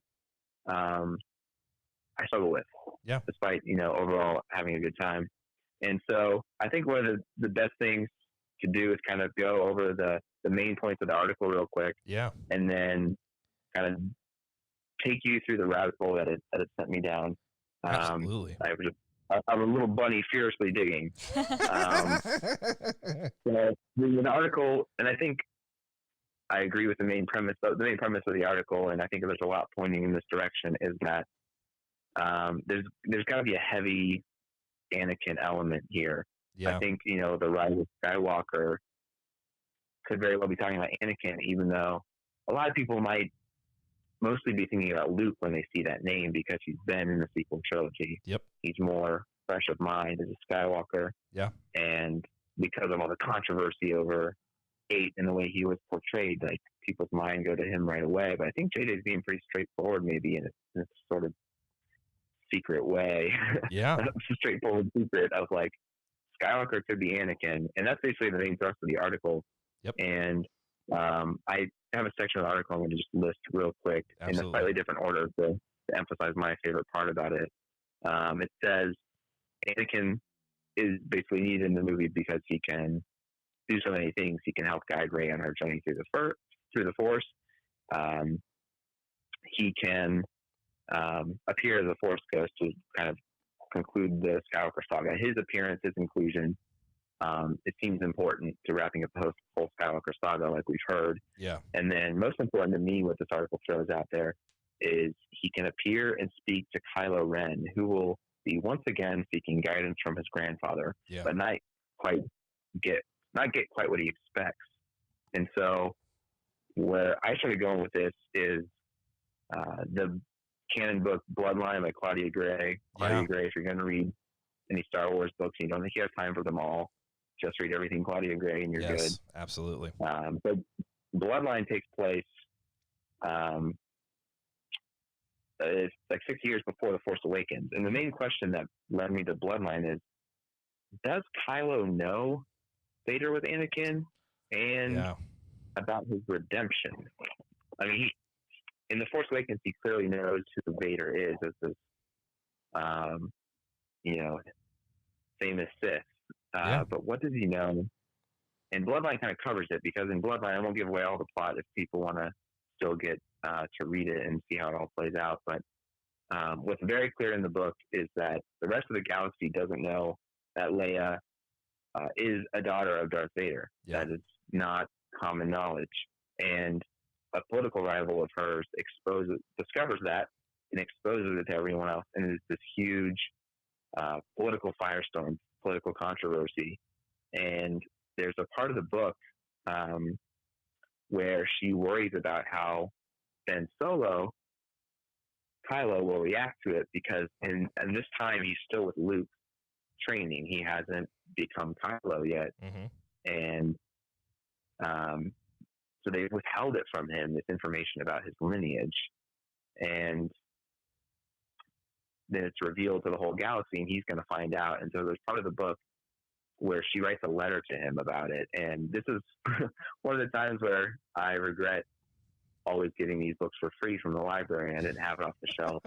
I struggle with. Yeah. Despite, overall having a good time. And so I think one of the best things to do is kind of go over the main points of the article real quick. Yeah. And then kind of take you through the rabbit hole that it sent me down. Absolutely. I'm a little bunny fiercely digging. So the article, and I think I agree with the main premise. The main premise of the article, and I think there's a lot pointing in this direction, is that there's got to be a heavy Anakin element here. Yeah. I think, the Rise of Skywalker could very well be talking about Anakin, even though a lot of people might mostly be thinking about Luke when they see that name, because he's been in the sequel trilogy. Yep. He's more fresh of mind as a Skywalker. Yeah. And because of all the controversy over 8 and the way he was portrayed, like, people's mind go to him right away. But I think JJ is being pretty straightforward, maybe in a sort of secret way. Yeah. A straightforward secret of, like, Skywalker could be Anakin. And that's basically the main thrust of the article. Yep. And I have a section of the article I'm going to just list real quick. Absolutely. In a slightly different order to emphasize my favorite part about it. It says Anakin is basically needed in the movie because he can do so many things. He can help guide Rey on her journey through the Force. He can appear as a Force ghost to kind of conclude the Skywalker saga. His appearance, his inclusion, it seems important to wrapping up the whole Skywalker saga, like we've heard. Yeah. And then, most important to me, what this article throws out there is he can appear and speak to Kylo Ren, who will be once again seeking guidance from his grandfather, but not get quite what he expects. And so, where I started going with this is the canon book Bloodline by Claudia Gray. Claudia Gray, if you're going to read any Star Wars books and you don't think you have time for them all, just read everything Claudia Gray and you're good. Absolutely. But Bloodline takes place it's like 6 years before The Force Awakens. And the main question that led me to Bloodline is, does Kylo know Vader was Anakin and about his redemption? I mean, in The Force Awakens, he clearly knows who Vader is as this, famous Sith. But what does he know? And Bloodline kind of covers it, because in Bloodline, I won't give away all the plot if people want to still get to read it and see how it all plays out. But what's very clear in the book is that the rest of the galaxy doesn't know that Leia is a daughter of Darth Vader. Yeah. That is not common knowledge. And a political rival of hers discovers that and exposes it to everyone else. And it's this huge political firestorm, political controversy. And there's a part of the book where she worries about how Ben Solo, Kylo, will react to it, because in this time he's still with Luke training. He hasn't become Kylo yet. Mm-hmm. And so they withheld it from him, this information about his lineage. And then it's revealed to the whole galaxy, and he's going to find out. And so there's part of the book where she writes a letter to him about it. And this is one of the times where I regret always getting these books for free from the library. I didn't have it off the shelf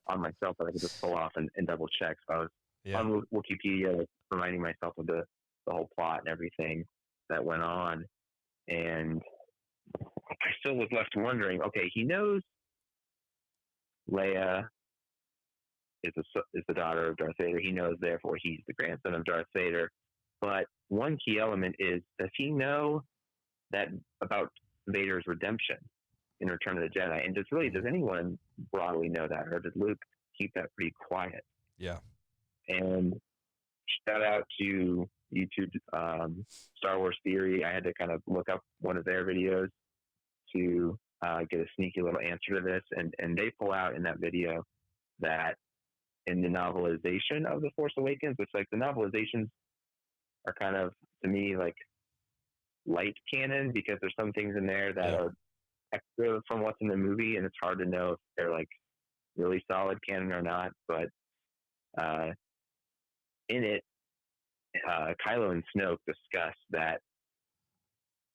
on myself that I could just pull off and double check. So I was on Wikipedia reminding myself of the whole plot and everything that went on. And I still was left wondering, okay, he knows Leia is the daughter of Darth Vader. He knows, therefore, he's the grandson of Darth Vader. But one key element is, does he know that about Vader's redemption in Return of the Jedi? And does anyone broadly know that, or does Luke keep that pretty quiet? Yeah. And shout out to YouTube Star Wars Theory. I had to kind of look up one of their videos to get a sneaky little answer to this, and they pull out in that video that in the novelization of The Force Awakens, which, like, the novelizations are kind of, to me, like light canon, because there's some things in there that are extra from what's in the movie, and it's hard to know if they're like really solid canon or not. But in it, Kylo and Snoke discuss that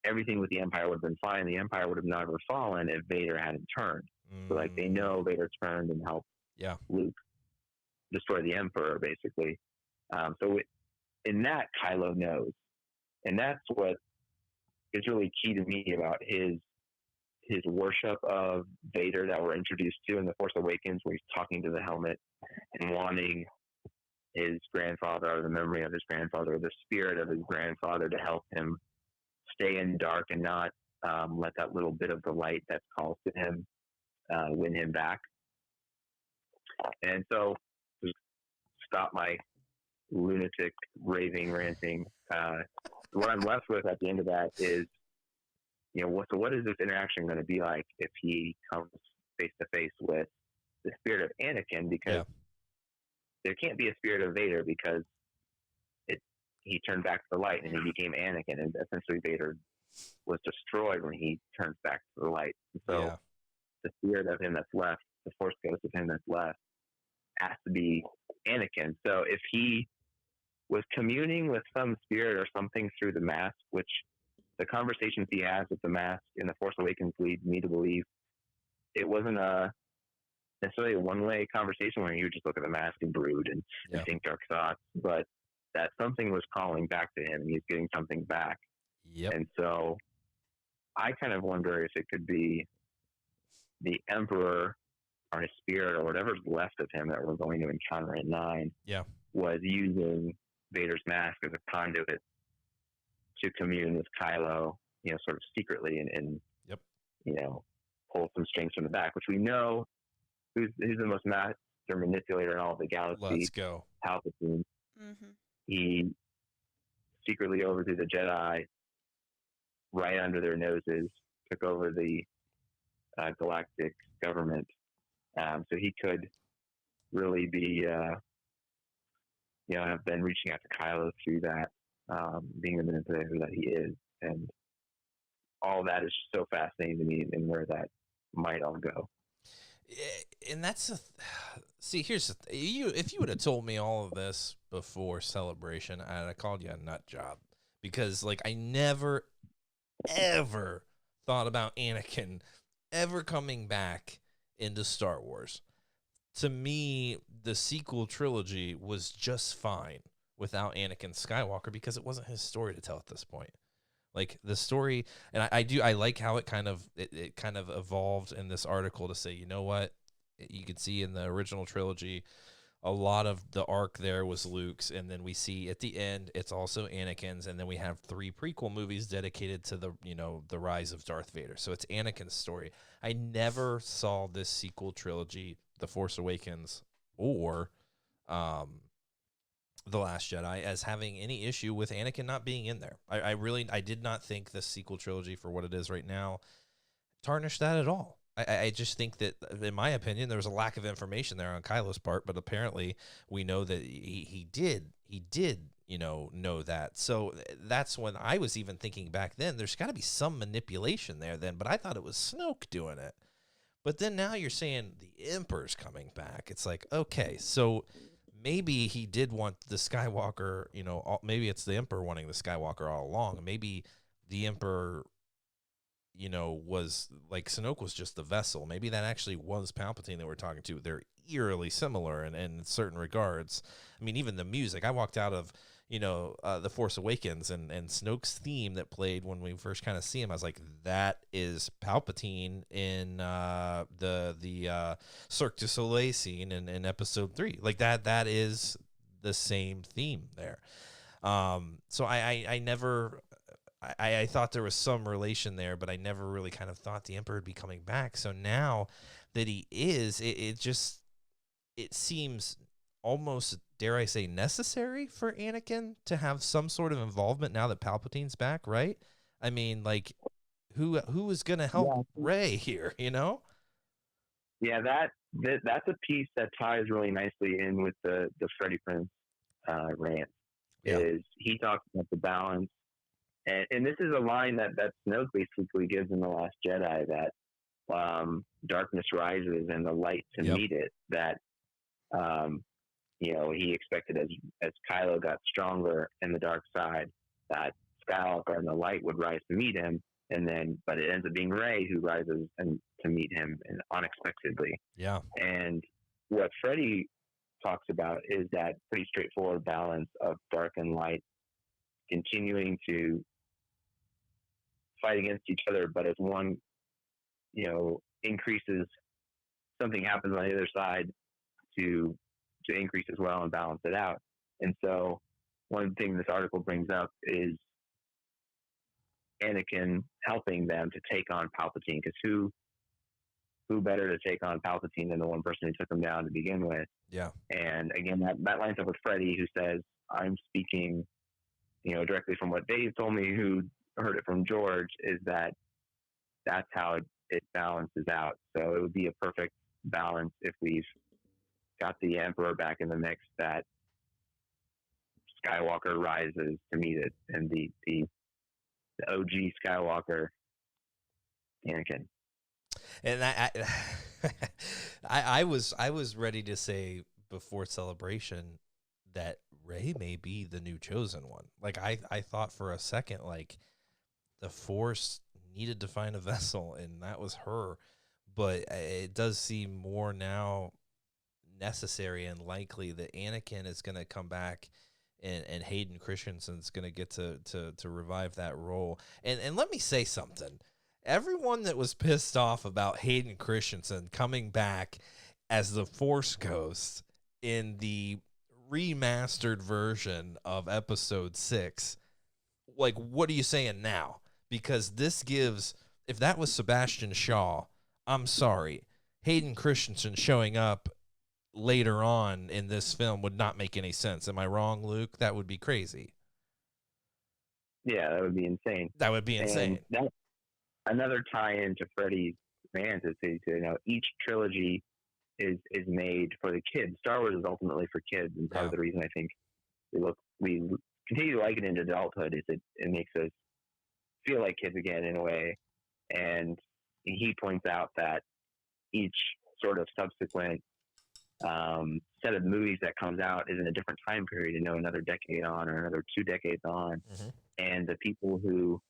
everything with the Empire would have been fine. The Empire would have never fallen if Vader hadn't turned. So, like, they know Vader turned and helped Luke destroy the Emperor, basically. In that, Kylo knows. And that's what is really key to me about his worship of Vader that we're introduced to in The Force Awakens, where he's talking to the helmet and wanting his grandfather, or the memory of his grandfather, or the spirit of his grandfather, to help him stay in dark and not let that little bit of the light that's called to him win him back. And so, just stop my lunatic raving, ranting. What I'm left with at the end of that is, what is this interaction going to be like if he comes face to face with the spirit of Anakin? Because there can't be a spirit of Vader, because he turned back to the light and he became Anakin, and essentially Vader was destroyed when he turns back to the light. And so the spirit of him that's left, the Force ghost of him that's left, has to be Anakin. So if he was communing with some spirit or something through the mask, which the conversations he has with the mask in The Force Awakens lead me to believe it wasn't necessarily a one-way conversation where he would just look at the mask and brood and think dark thoughts, but that something was calling back to him and he's getting something back. And so I kind of wonder if it could be the Emperor or his spirit or whatever's left of him that we're going to encounter in 9 was using Vader's mask as a conduit to commune with Kylo, sort of secretly and pull some strings from the back, which we know who's the most master manipulator in all of the galaxy. Let's go. Palpatine. Mm-hmm. He secretly overthrew the Jedi right under their noses, took over the galactic government. So he could really be, have been reaching out to Kylo through that, being the manipulator that he is. And all that is just so fascinating to me, and where that might all go. And that's here's the if you would have told me all of this before Celebration, I'd have called you a nut job, because, like, I never ever thought about Anakin ever coming back into Star Wars. To me, the sequel trilogy was just fine without Anakin Skywalker, because it wasn't his story to tell at this point. Like, the story, and I like how it kind of evolved in this article to say, you know what, you could see in the original trilogy, a lot of the arc there was Luke's, and then we see at the end it's also Anakin's, and then we have 3 prequel movies dedicated to the rise of Darth Vader. So it's Anakin's story. I never saw this sequel trilogy, The Force Awakens or The Last Jedi, as having any issue with Anakin not being in there. I did not think this sequel trilogy, for what it is right now, tarnished that at all. I just think that, in my opinion, there was a lack of information there on Kylo's part, but apparently we know that he did know that. So that's when I was even thinking back then, there's got to be some manipulation there then, but I thought it was Snoke doing it. But then now you're saying the Emperor's coming back. It's like, okay, so maybe he did want the Skywalker, maybe it's the Emperor wanting the Skywalker all along. Maybe the Emperor, was like, Snoke was just the vessel. Maybe that actually was Palpatine that we're talking to. They're eerily similar in certain regards. I mean, even the music. I walked out of, The Force Awakens and Snoke's theme that played when we first kind of see him. I was like, that is Palpatine in the Cirque du Soleil scene in Episode 3. Like, that is the same theme there. So I never, I thought there was some relation there, but I never really kind of thought the Emperor would be coming back. So now that he is, it seems almost, dare I say, necessary for Anakin to have some sort of involvement now that Palpatine's back, right? I mean, like, who is going to help Rey here, you know? Yeah, that's a piece that ties really nicely in with the Freddie Prinze rant. Yeah. Is he talks about the balance, and this is a line that Snoke basically gives in The Last Jedi, that darkness rises and the light to meet it. That he expected as Kylo got stronger in the dark side, that Skywalker and the light would rise to meet him, but it ends up being Rey who rises and to meet him, and unexpectedly. Yeah. And what Freddie talks about is that pretty straightforward balance of dark and light continuing to fight against each other, but as one, increases, something happens on the other side to increase as well and balance it out. And so one thing this article brings up is Anakin helping them to take on Palpatine, because who better to take on Palpatine than the one person who took him down to begin with? Yeah. And again, that lines up with Freddie, who says, I'm speaking, directly from what Dave told me, who heard it from George, is that's how it balances out. So it would be a perfect balance if we've got the Emperor back in the mix, that Skywalker rises to meet it, and the OG Skywalker, Anakin. And I was ready to say before Celebration that Rey may be the new chosen one. Like I thought for a second, like the Force needed to find a vessel, and that was her. But it does seem more now necessary and likely that Anakin is going to come back, and Hayden Christensen's going to get to revive that role. And let me say something. Everyone that was pissed off about Hayden Christensen coming back as the Force Ghost in the remastered version of Episode 6, like, what are you saying now? Because this gives, if that was Sebastian Shaw, I'm sorry, Hayden Christensen showing up later on in this film would not make any sense. Am I wrong, Luke? That would be crazy. Yeah, that would be insane. That would be insane. And another tie-in to Freddie's rant is each trilogy is made for the kids. Star Wars is ultimately for kids, and part of the reason I think we continue to like it into adulthood is it makes us feel like kids again in a way. And he points out that each sort of subsequent set of movies that comes out is in a different time period, another decade on or another 2 decades on. Mm-hmm. And the people who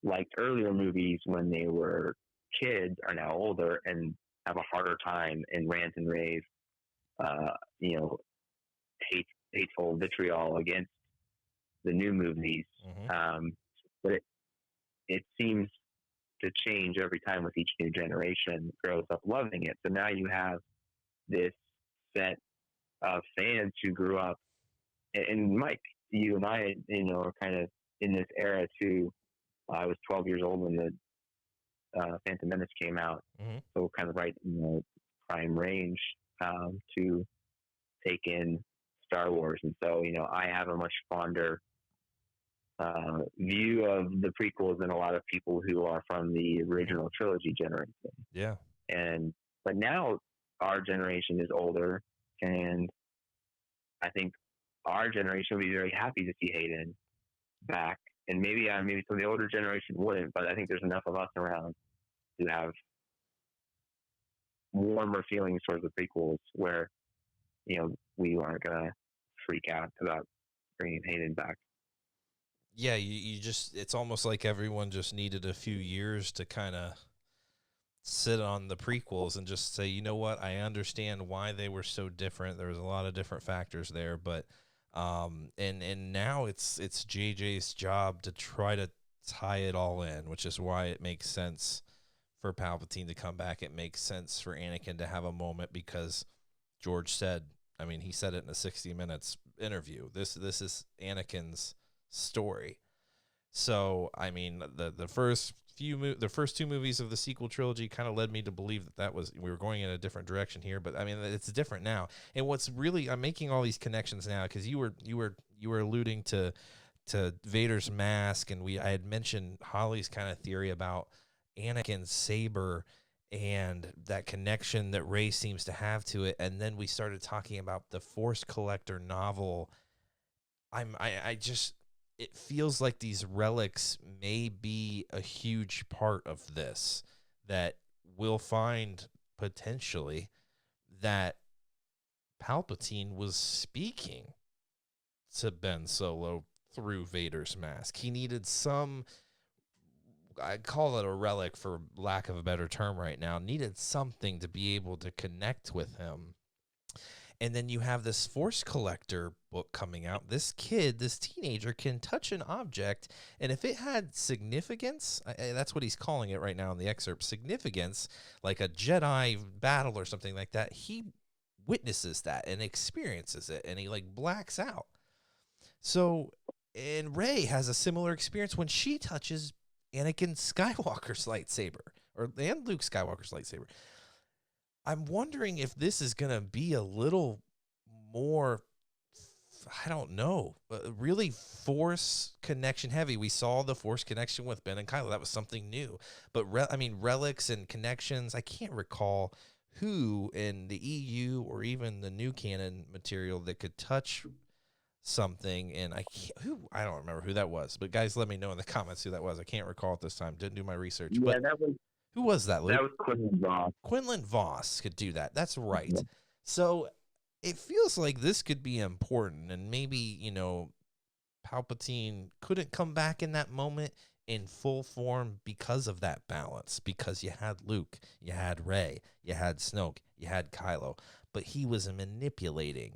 liked earlier movies when they were kids are now older and have a harder time and rant and rave, hateful vitriol against the new movies. Mm-hmm. But it seems to change every time with each new generation grows up loving it. So now you have this set of fans who grew up, and Mike, you and I, are kind of in this era too. I was 12 years old when the Phantom Menace came out, mm-hmm. so kind of right in the prime range to take in Star Wars. And so, I have a much fonder view of the prequels than a lot of people who are from the original trilogy generation. Yeah. But now our generation is older, and I think our generation will be very happy to see Hayden back. And maybe some of the older generation wouldn't, but I think there's enough of us around to have warmer feelings towards the prequels where, we aren't going to freak out about bringing Hayden back. Yeah, you just, it's almost like everyone just needed a few years to kind of sit on the prequels and just say, you know what, I understand why they were so different. There was a lot of different factors there, but and now it's JJ's job to try to tie it all in, which is why it makes sense for Palpatine to come back. It makes sense for Anakin to have a moment because George said I mean, he said it in a 60 Minutes interview. This is Anakin's story. So, I mean, the first two movies of the sequel trilogy kind of led me to believe that we were going in a different direction here. But I mean, it's different now. And what's really, I'm making all these connections now because you were alluding to Vader's mask, and I had mentioned Holly's kind of theory about Anakin's saber and that connection that Rey seems to have to it. And then we started talking about the Force Collector novel. It feels like these relics may be a huge part of this, that we'll find potentially that Palpatine was speaking to Ben Solo through Vader's mask. He needed some, I call it a relic for lack of a better term right now, needed something to be able to connect with him. And then you have this Force Collector book coming out. This teenager can touch an object, and if it had significance, that's what he's calling it right now in the excerpt, significance, like a Jedi battle or something like that, he witnesses that and experiences it, and he like blacks out. So, and Rey has a similar experience when she touches Anakin Skywalker's lightsaber, and Luke Skywalker's lightsaber. I'm wondering if this is going to be a little more, I don't know, really Force connection heavy. We saw the Force connection with Ben and Kylo. That was something new. But, relics and connections, I can't recall who in the EU or even the new canon material that could touch something. And I don't remember who that was. But, guys, let me know in the comments who that was. I can't recall at this time. Didn't do my research. Yeah, but that was... Who was that, Luke? That was Quinlan Voss. Quinlan Voss could do that. That's right. Yeah. So it feels like this could be important, and maybe, Palpatine couldn't come back in that moment in full form because of that balance, because you had Luke, you had Rey, you had Snoke, you had Kylo, but he was manipulating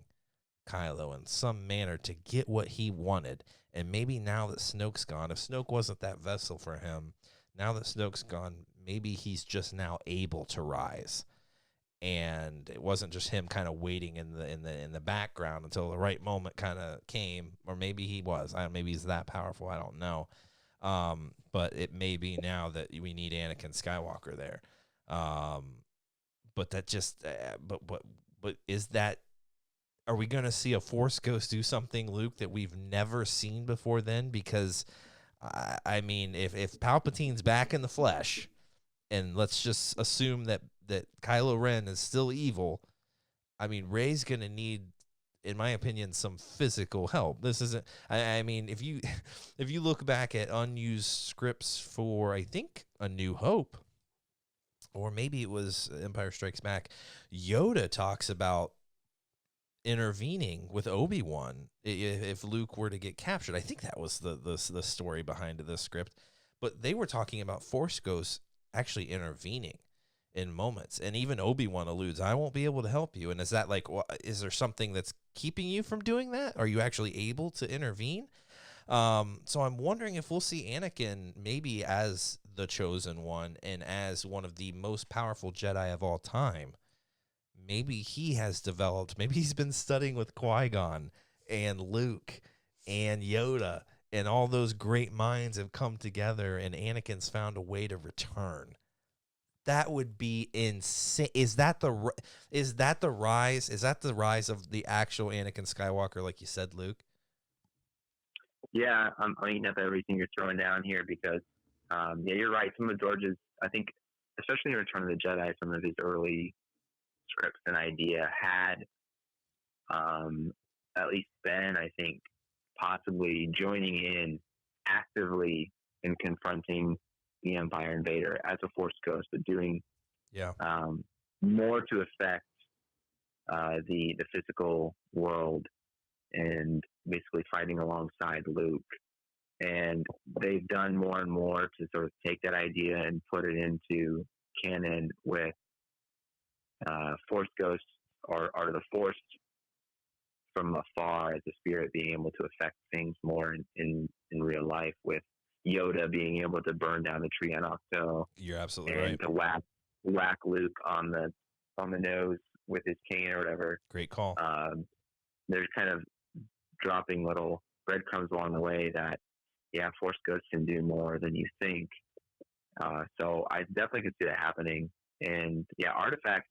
Kylo in some manner to get what he wanted. And maybe now that Snoke's gone, if Snoke wasn't that vessel for him, now that Snoke's gone, maybe he's just now able to rise, and it wasn't just him kind of waiting in the background until the right moment kind of came, or maybe he was. Maybe he's that powerful. I don't know. But it may be now that we need Anakin Skywalker there. But that just, but is that? Are we going to see a Force Ghost do something, Luke, that we've never seen before then? Because I mean, if Palpatine's back in the flesh, and let's just assume that Kylo Ren is still evil, I mean, Rey's going to need, in my opinion, some physical help. This isn't, I mean, if you look back at unused scripts for, I think, A New Hope, or maybe it was Empire Strikes Back, Yoda talks about intervening with Obi-Wan if Luke were to get captured. I think that was the story behind the script, but they were talking about Force Ghosts actually intervening in moments, and even Obi-Wan alludes, I won't be able to help you. And is that like, is there something that's keeping you from doing that? Are you actually able to intervene? So I'm wondering if we'll see Anakin maybe as the chosen one and as one of the most powerful Jedi of all time. Maybe he has developed, maybe he's been studying with Qui-Gon and Luke and Yoda, and all those great minds have come together, and Anakin's found a way to return. That would be insane. Is that the rise? Is that the rise of the actual Anakin Skywalker, like you said, Luke? Yeah, I'm eating up everything you're throwing down here because, yeah, you're right. Some of George's, I think, especially in Return of the Jedi, some of his early scripts and idea had at least Ben, I think, possibly joining in actively in confronting the Empire Invader as a Force Ghost, but doing more to affect the physical world and basically fighting alongside Luke. And they've done more and more to sort of take that idea and put it into canon with Force Ghosts or the Force from afar as a spirit being able to affect things more in real life, with Yoda being able to burn down the tree on Octo. You're absolutely and right. to whack Luke on the nose with his cane or whatever. Great call. There's kind of dropping little breadcrumbs along the way that, yeah, Force Ghosts can do more than you think. So I definitely could see that happening. And yeah, artifacts,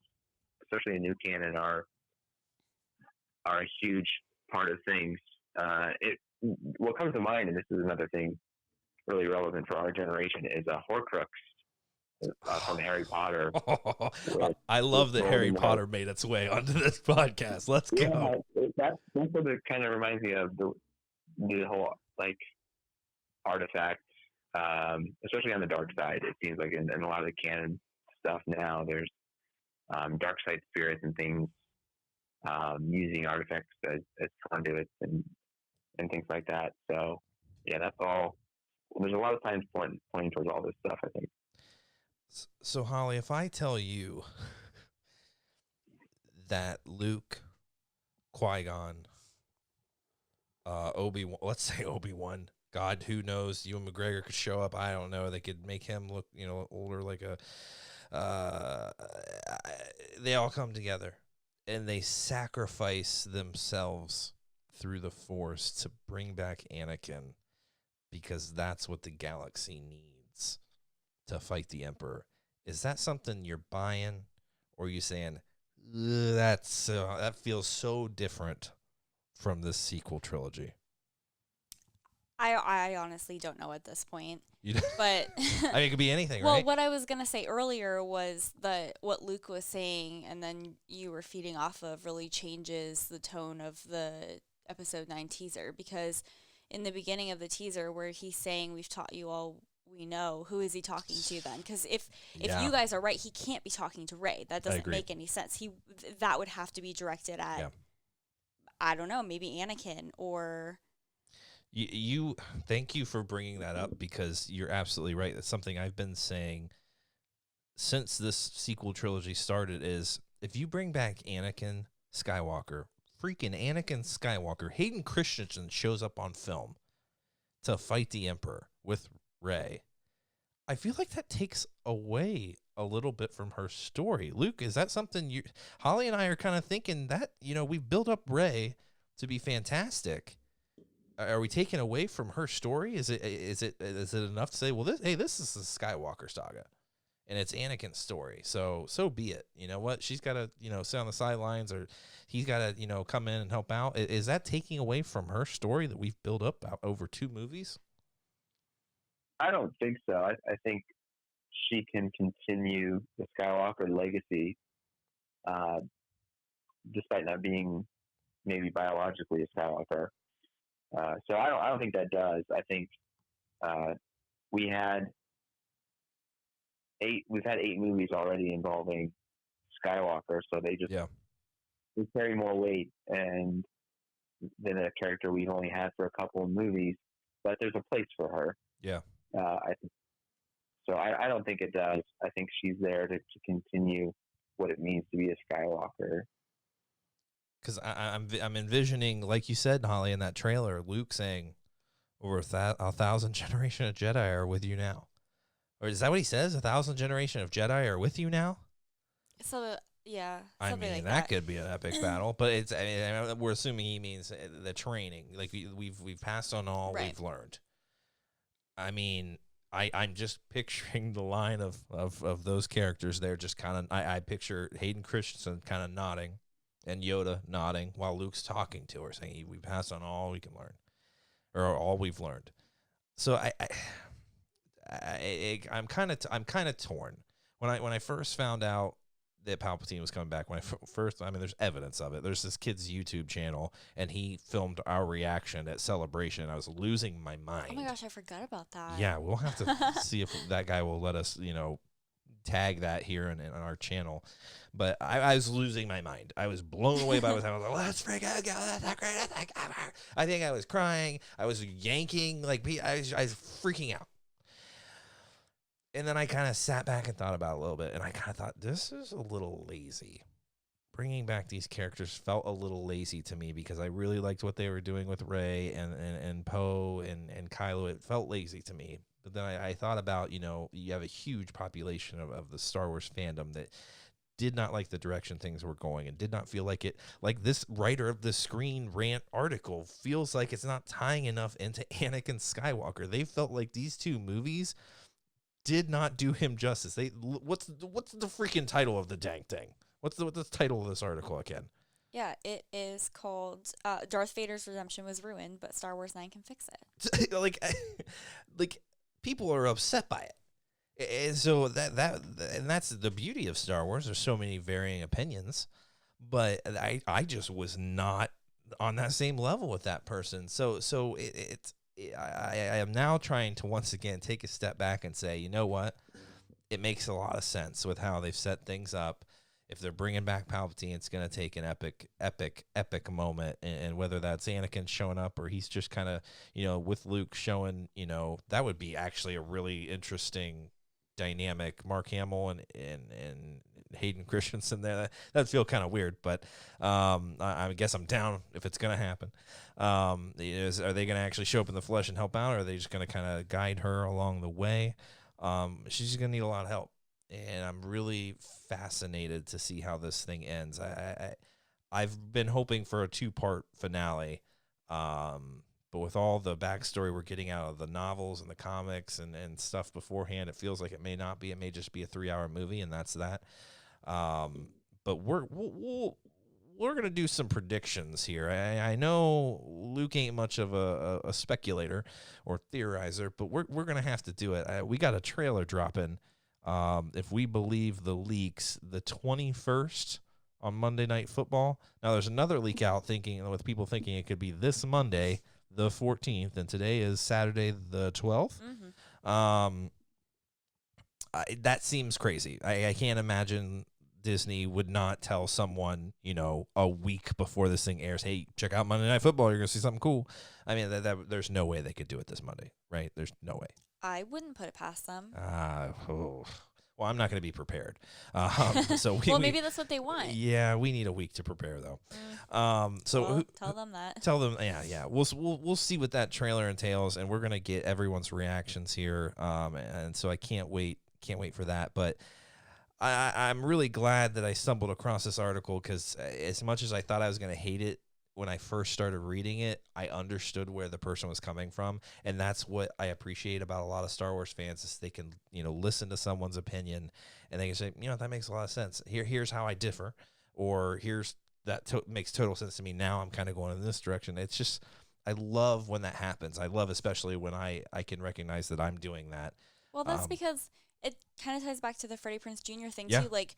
especially in new canon, are a huge part of things. What comes to mind, and this is another thing really relevant for our generation, is a Horcrux from Harry Potter. I love that Harry Potter made its way onto this podcast. Let's go. That's what it kind of reminds me of, the whole like artifact, especially on the dark side. It seems like in a lot of the canon stuff now, there's dark side spirits and things using artifacts as conduits and things like that. So yeah, that's all. There's a lot of times pointing towards all this stuff, I think. So Holly, if I tell you that Luke, Qui-Gon, Obi-Wan, let's say Obi-Wan, God, who knows, Ewan McGregor could show up. I don't know. They could make him look, older, like they all come together and they sacrifice themselves through the Force to bring back Anakin, because that's what the galaxy needs to fight the Emperor. Is that something you're buying, or are you saying that feels so different from this sequel trilogy? I honestly don't know at this point. But I mean, it could be anything, well, right? what I was gonna say earlier was that what Luke was saying, and then you were feeding off of, really changes the tone of the episode 9 teaser, because in the beginning of the teaser where he's saying, "We've taught you all we know," who is he talking to then? Because if you guys are right, he can't be talking to Rey. That doesn't make any sense. That would have to be directed at, I don't know, maybe Anakin or. You thank you for bringing that up, because you're absolutely right. That's something I've been saying since this sequel trilogy started, is if you bring back Anakin Skywalker, freaking Anakin Skywalker, Hayden Christensen shows up on film to fight the Emperor with Rey, I feel like that takes away a little bit from her story. Luke, is that something Holly and I are kind of thinking that, we've built up Rey to be fantastic. Are we taking away from her story? Is it enough to say, well, this is the Skywalker saga, and it's Anakin's story, so be it. You know what? She's got to, sit on the sidelines, or he's got to, come in and help out. Is that taking away from her story that we've built up over 2 movies? I don't think so. I think she can continue the Skywalker legacy, despite not being maybe biologically a Skywalker. So I don't think that does. I think we've had 8 movies already involving Skywalker, so they carry more weight than a character we've only had for a couple of movies. But there's a place for her. Yeah. I think so. I don't think it does. I think she's there to continue what it means to be a Skywalker. Because I'm envisioning, like you said, Holly, in that trailer, Luke saying, "Over 1,000 generation of Jedi are with you now," or is that what he says? 1,000 generation of Jedi are with you now. So yeah, I mean, like that could be an epic battle, but we're assuming he means the training. Like we've passed on all we've learned. I mean, I'm just picturing the line of those characters there. Just kind of, I picture Hayden Christensen kind of nodding, and Yoda nodding while Luke's talking to her, saying, "We passed on all we can learn, or all we've learned." So I'm kind of torn. When I first found out that Palpatine was coming back, when there's evidence of it. There's this kid's YouTube channel, and he filmed our reaction at Celebration, and I was losing my mind. Oh my gosh, I forgot about that. Yeah, we'll have to see if that guy will let us, tag that here in our channel. But I was losing my mind. I was blown away by what I was like, let's freaking go. That's the greatest thing ever. I think I was crying. I was yanking. I was freaking out. And then I kind of sat back and thought about it a little bit, and I kind of thought, this is a little lazy. Bringing back these characters felt a little lazy to me, because I really liked what they were doing with Rey and Poe and Kylo. It felt lazy to me. But then I thought about, you have a huge population of the Star Wars fandom that did not like the direction things were going and did not feel like it, like this writer of the Screen Rant article feels like it's not tying enough into Anakin Skywalker. They felt like these two movies did not do him justice. What's the freaking title of the dang thing? What's the title of this article again? Yeah, it is called Darth Vader's Redemption was ruined, but Star Wars 9 can fix it. like people are upset by it. And so that's the beauty of Star Wars. There's so many varying opinions, but I just was not on that same level with that person. So I am now trying to once again take a step back and say, you know what? It makes a lot of sense with how they've set things up. If they're bringing back Palpatine, it's going to take an epic moment, and whether that's Anakin showing up or he's just kind of, with Luke showing, that would be actually a really interesting dynamic. Mark Hamill and Hayden Christensen there. That'd feel kind of weird, but I guess I'm down if it's going to happen. Are they going to actually show up in the flesh and help out, or are they just going to kind of guide her along the way? She's going to need a lot of help, and I'm really fascinated to see how this thing ends. I've been hoping for a 2-part finale, but with all the backstory we're getting out of the novels and the comics and stuff beforehand, it feels like it may not be. It may just be a 3-hour movie, and that's that. But we're gonna do some predictions here. I know Luke ain't much of a speculator or theorizer, but we're gonna have to do it. We got a trailer dropping. If we believe the leaks, the 21st on Monday Night Football. Now there's another leak out with people thinking it could be this Monday, the 14th, and today is Saturday the 12th. Mm-hmm. That seems crazy. I can't imagine Disney would not tell someone, a week before this thing airs, hey, check out Monday Night Football. You're going to see something cool. I mean, there's no way they could do it this Monday, right? There's no way. I wouldn't put it past them. Well, I'm not going to be prepared. So maybe that's what they want. Yeah, we need a week to prepare though. Tell them that. Tell them, yeah. We'll see what that trailer entails, and we're gonna get everyone's reactions here. And so I can't wait for that. But I'm really glad that I stumbled across this article, because as much as I thought I was gonna hate it when I first started reading it, I understood where the person was coming from, and that's what I appreciate about a lot of Star Wars fans, is they can, listen to someone's opinion, and they can say, that makes a lot of sense. Here's how I differ, or here's that makes total sense to me. Now I'm kind of going in this direction. It's just, I love when that happens. I love especially when I can recognize that I'm doing that. Well, that's because it kind of ties back to the Freddie Prinze Jr. thing yeah. too. Like,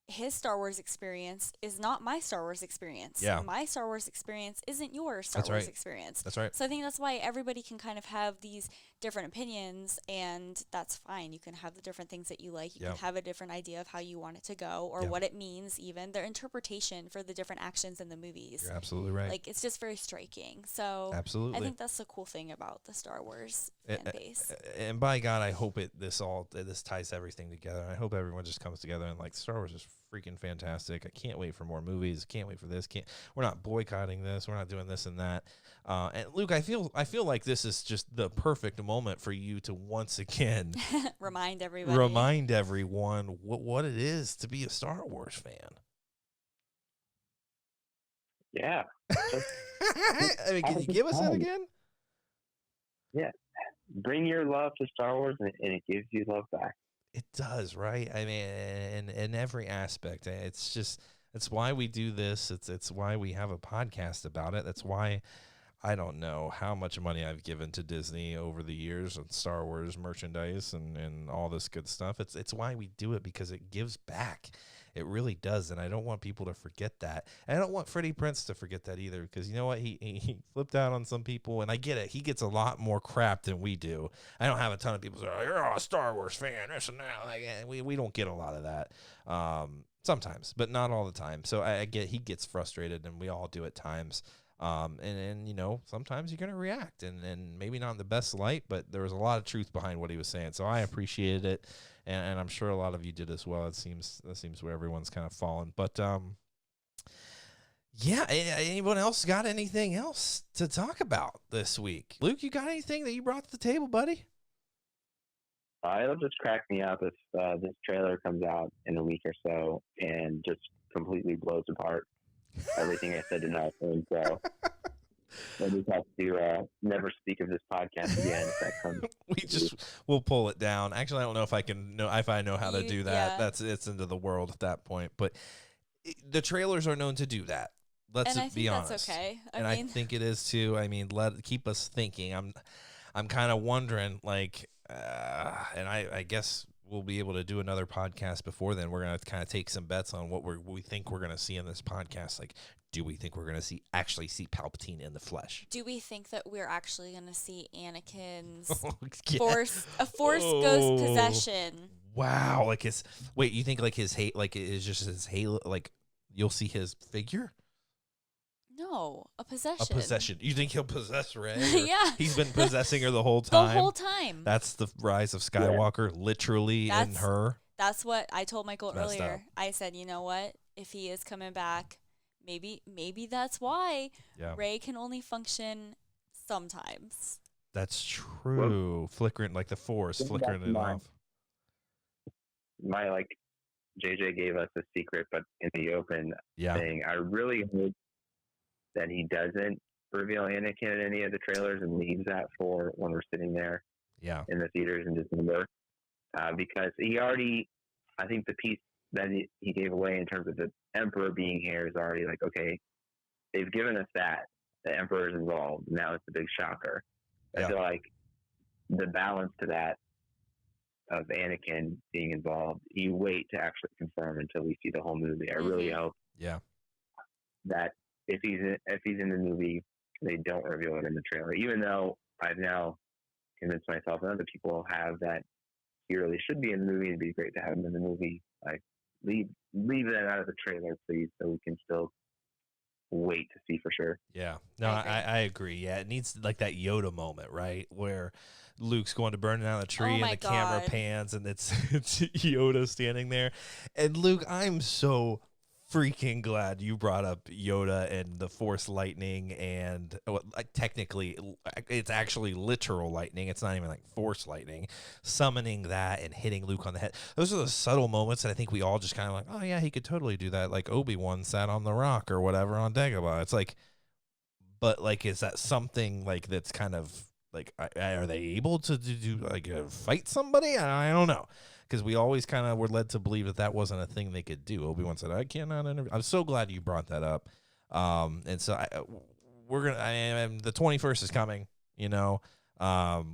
his Star Wars experience is not my Star Wars experience. Yeah. My Star Wars experience isn't your Star That's Wars right. experience. That's right. So I think that's why everybody can kind of have these different opinions, and that's fine. You can have the different things that you like. You can have a different idea of how you want it to go, or what it means, even their interpretation for the different actions in the movies. You're absolutely right. Like, it's just very striking. So absolutely, I think that's the cool thing about the Star Wars fan base. And by God, I hope this ties everything together. And I hope everyone just comes together and, like, Star Wars is freaking fantastic. I can't wait for more movies. Can't wait for this. We're not boycotting this. We're not doing this and that. And Luke, I feel like this is just the perfect moment for you to once again remind everyone what it is to be a Star Wars fan. Yeah. I mean, can you give us that again? Yeah. Bring your love to Star Wars, and it gives you love back. It does, right? I mean, in every aspect. It's why we do this. It's why we have a podcast about it. That's why I don't know how much money I've given to Disney over the years on Star Wars merchandise and all this good stuff. It's why we do it, because it gives back. It really does, and I don't want people to forget that. And I don't want Freddie Prinze to forget that either, because you know what? He flipped out on some people, and I get it. He gets a lot more crap than we do. I don't have a ton of people say, oh, you're a Star Wars fan, this and that. Like, we don't get a lot of that. Sometimes, but not all the time. So I get he gets frustrated, and we all do at times. And sometimes you're going to react, and maybe not in the best light, but there was a lot of truth behind what he was saying. So I appreciated it. And I'm sure a lot of you did as well. That seems where everyone's kind of fallen. But, anyone else got anything else to talk about this week? Luke, you got anything that you brought to the table, buddy? It'll just crack me up if this trailer comes out in a week or so and just completely blows apart everything I said tonight. And so I just have to never speak of this podcast again if that comes. We'll pull it down. Actually, I don't know if I know how to do that. Yeah. It's into the world at that point. But the trailers are known to do that. Let's be honest. That's okay. I think it is too. I mean, keep us thinking. I'm kind of wondering, like, and I guess we'll be able to do another podcast before then. We're gonna kind of take some bets on what we think we're gonna see in this podcast. Like, do we think we're gonna actually see Palpatine in the flesh? Do we think that we're actually gonna see Anakin's Yeah. force ghost possession? Wow, like you think like his hate, like it is just his halo, like you'll see his figure? No, a possession. A possession. You think he'll possess Rey? Yeah. He's been possessing her the whole time. The whole time. That's the rise of Skywalker, literally in her. That's what I told Michael Messed earlier. up. I said, you know what? If he is coming back, maybe that's why Rey can only function sometimes. That's true. Flickering, like the Force, flickering it off. My JJ gave us a secret, but in the open thing, I really hope that he doesn't reveal Anakin in any of the trailers and leaves that for when we're sitting there in the theaters in December. Because he already, I think the piece that he gave away in terms of the Emperor being here is already like, okay, they've given us that. The Emperor is involved. Now it's the big shocker. I feel like the balance to that of Anakin being involved, you wait to actually confirm until we see the whole movie. I really hope that if he's in the movie, they don't reveal it in the trailer. Even though I've now convinced myself and other people have that he really should be in the movie. It'd be great to have him in the movie. Like leave that out of the trailer, please, so we can still wait to see for sure. Yeah, no, I agree. Yeah, it needs like that Yoda moment, right, where Luke's going to burn down the tree and the camera pans and it's Yoda standing there. And Luke, I'm so freaking glad you brought up Yoda and the Force lightning, and like technically it's actually literal lightning. It's not even like Force lightning, summoning that and hitting Luke on the head. Those are the subtle moments that I think we all just kind of like, oh yeah, he could totally do that. Like Obi-Wan sat on the rock or whatever on Dagobah. It's like, but like, is that something like that's kind of like, are they able to do like fight somebody? I don't know. Because we always kind of were led to believe that wasn't a thing they could do. Obi-Wan said, I cannot interview. I'm so glad you brought that up. And so the 21st is coming, you know.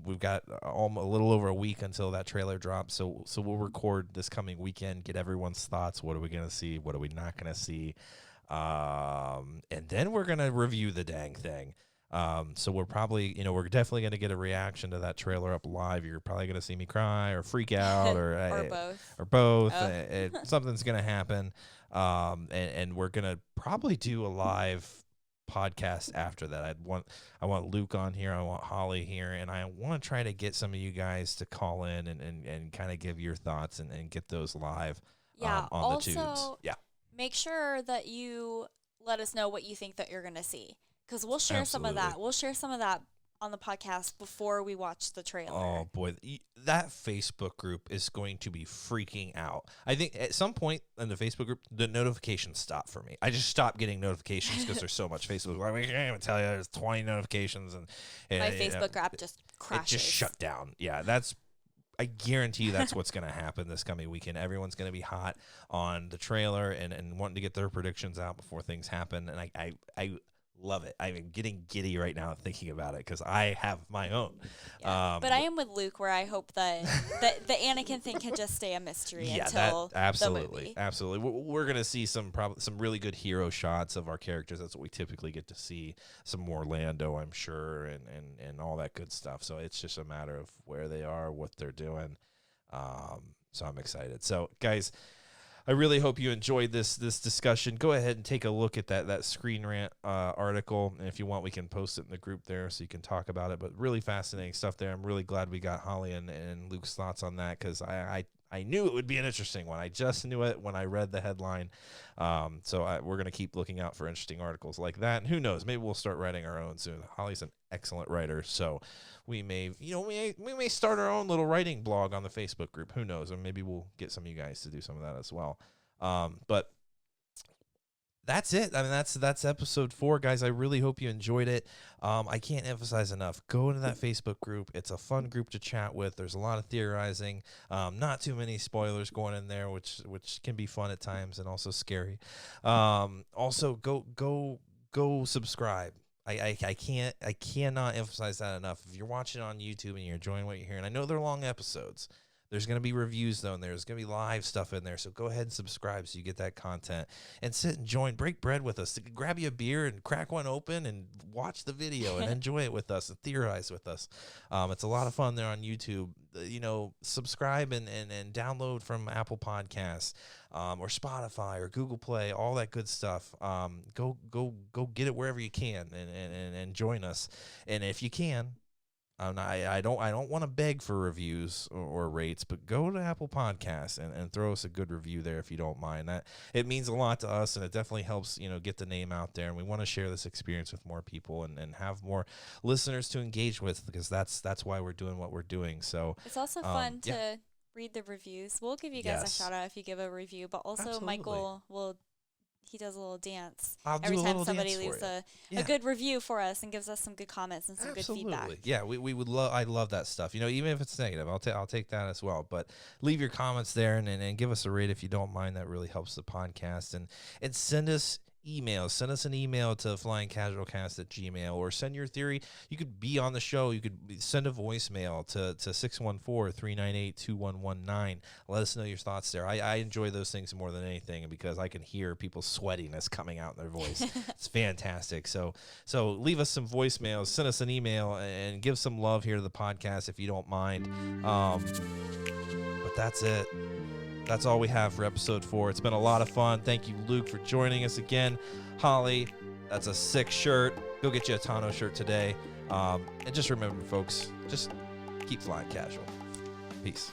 We've got a little over a week until that trailer drops. So we'll record this coming weekend, get everyone's thoughts. What are we going to see? What are we not going to see? And then we're going to review the dang thing. So we're probably, we're definitely going to get a reaction to that trailer up live. You're probably going to see me cry or freak out or both. Or both. Something's going to happen. And we're going to probably do a live podcast after that. I want Luke on here. I want Holly here. And I want to try to get some of you guys to call in and kind of give your thoughts and get those live on the tubes. Yeah. Make sure that you let us know what you think that you're going to see. Because we'll share some of that. We'll share some of that on the podcast before we watch the trailer. Oh, boy. That Facebook group is going to be freaking out. I think at some point in the Facebook group, the notifications stop for me. I just stopped getting notifications because there's so much Facebook. I can't even tell you there's 20 notifications. And my Facebook app just crashes. It just shut down. Yeah, I guarantee you that's what's going to happen this coming weekend. Everyone's going to be hot on the trailer and wanting to get their predictions out before things happen. And I love it. I'm getting giddy right now thinking about it because I have my own. Yeah. But I am with Luke, where I hope that the Anakin thing can just stay a mystery until absolutely, the movie. Absolutely. We're gonna see some really good hero shots of our characters. That's what we typically get to see. Some more Lando, I'm sure, and all that good stuff. So it's just a matter of where they are, what they're doing. So I'm excited. So guys, I really hope you enjoyed this discussion. Go ahead and take a look at that Screen Rant article, and if you want, we can post it in the group there so you can talk about it. But really fascinating stuff there. I'm really glad we got Holly and Luke's thoughts on that because I I knew it would be an interesting one. I just knew it when I read the headline. So we're going to keep looking out for interesting articles like that. And who knows? Maybe we'll start writing our own soon. Holly's an excellent writer, so we may start our own little writing blog on the Facebook group. Who knows? And maybe we'll get some of you guys to do some of that as well. But that's it. I mean, that's episode 4, guys. I really hope you enjoyed it. I can't emphasize enough. Go into that Facebook group. It's a fun group to chat with. There's a lot of theorizing. Not too many spoilers going in there, which can be fun at times and also scary. Also, go subscribe. I cannot emphasize that enough. If you're watching on YouTube and you're enjoying what you're hearing, I know they're long episodes. There's going to be reviews, though, and there's going to be live stuff in there. So go ahead and subscribe so you get that content. And sit and break bread with us. Grab you a beer and crack one open and watch the video and enjoy it with us and theorize with us. It's a lot of fun there on YouTube. Subscribe and download from Apple Podcasts or Spotify or Google Play, all that good stuff. Go get it wherever you can and join us. And if you can, I don't want to beg for reviews or rates, but go to Apple Podcasts and throw us a good review there if you don't mind. That it means a lot to us, and it definitely helps get the name out there. And we want to share this experience with more people and have more listeners to engage with, because that's why we're doing what we're doing. So it's also fun to read the reviews. We'll give you guys a shout out if you give a review, but also Absolutely. Michael he does a little dance every time somebody leaves a good review for us and gives us some good comments and some good feedback. Yeah, we would love. I love that stuff. Even if it's negative, I'll take that as well. But leave your comments there and give us a rate if you don't mind. That really helps the podcast. And send us emails. Send us an email to flyingcasualcast@gmail.com, or send your theory. You could be on the show. You could send a voicemail to 614-398-2119. Let us know your thoughts there. I enjoy those things more than anything, because I can hear people's sweatiness coming out in their voice. It's fantastic. So leave us some voicemails, send us an email, and give some love here to the podcast if you don't mind. But that's it. That's all we have for episode 4. It's been a lot of fun. Thank you, Luke, for joining us again. Holly, that's a sick shirt. Go get you a Tano shirt today. And just remember, folks, just keep flying casual. Peace.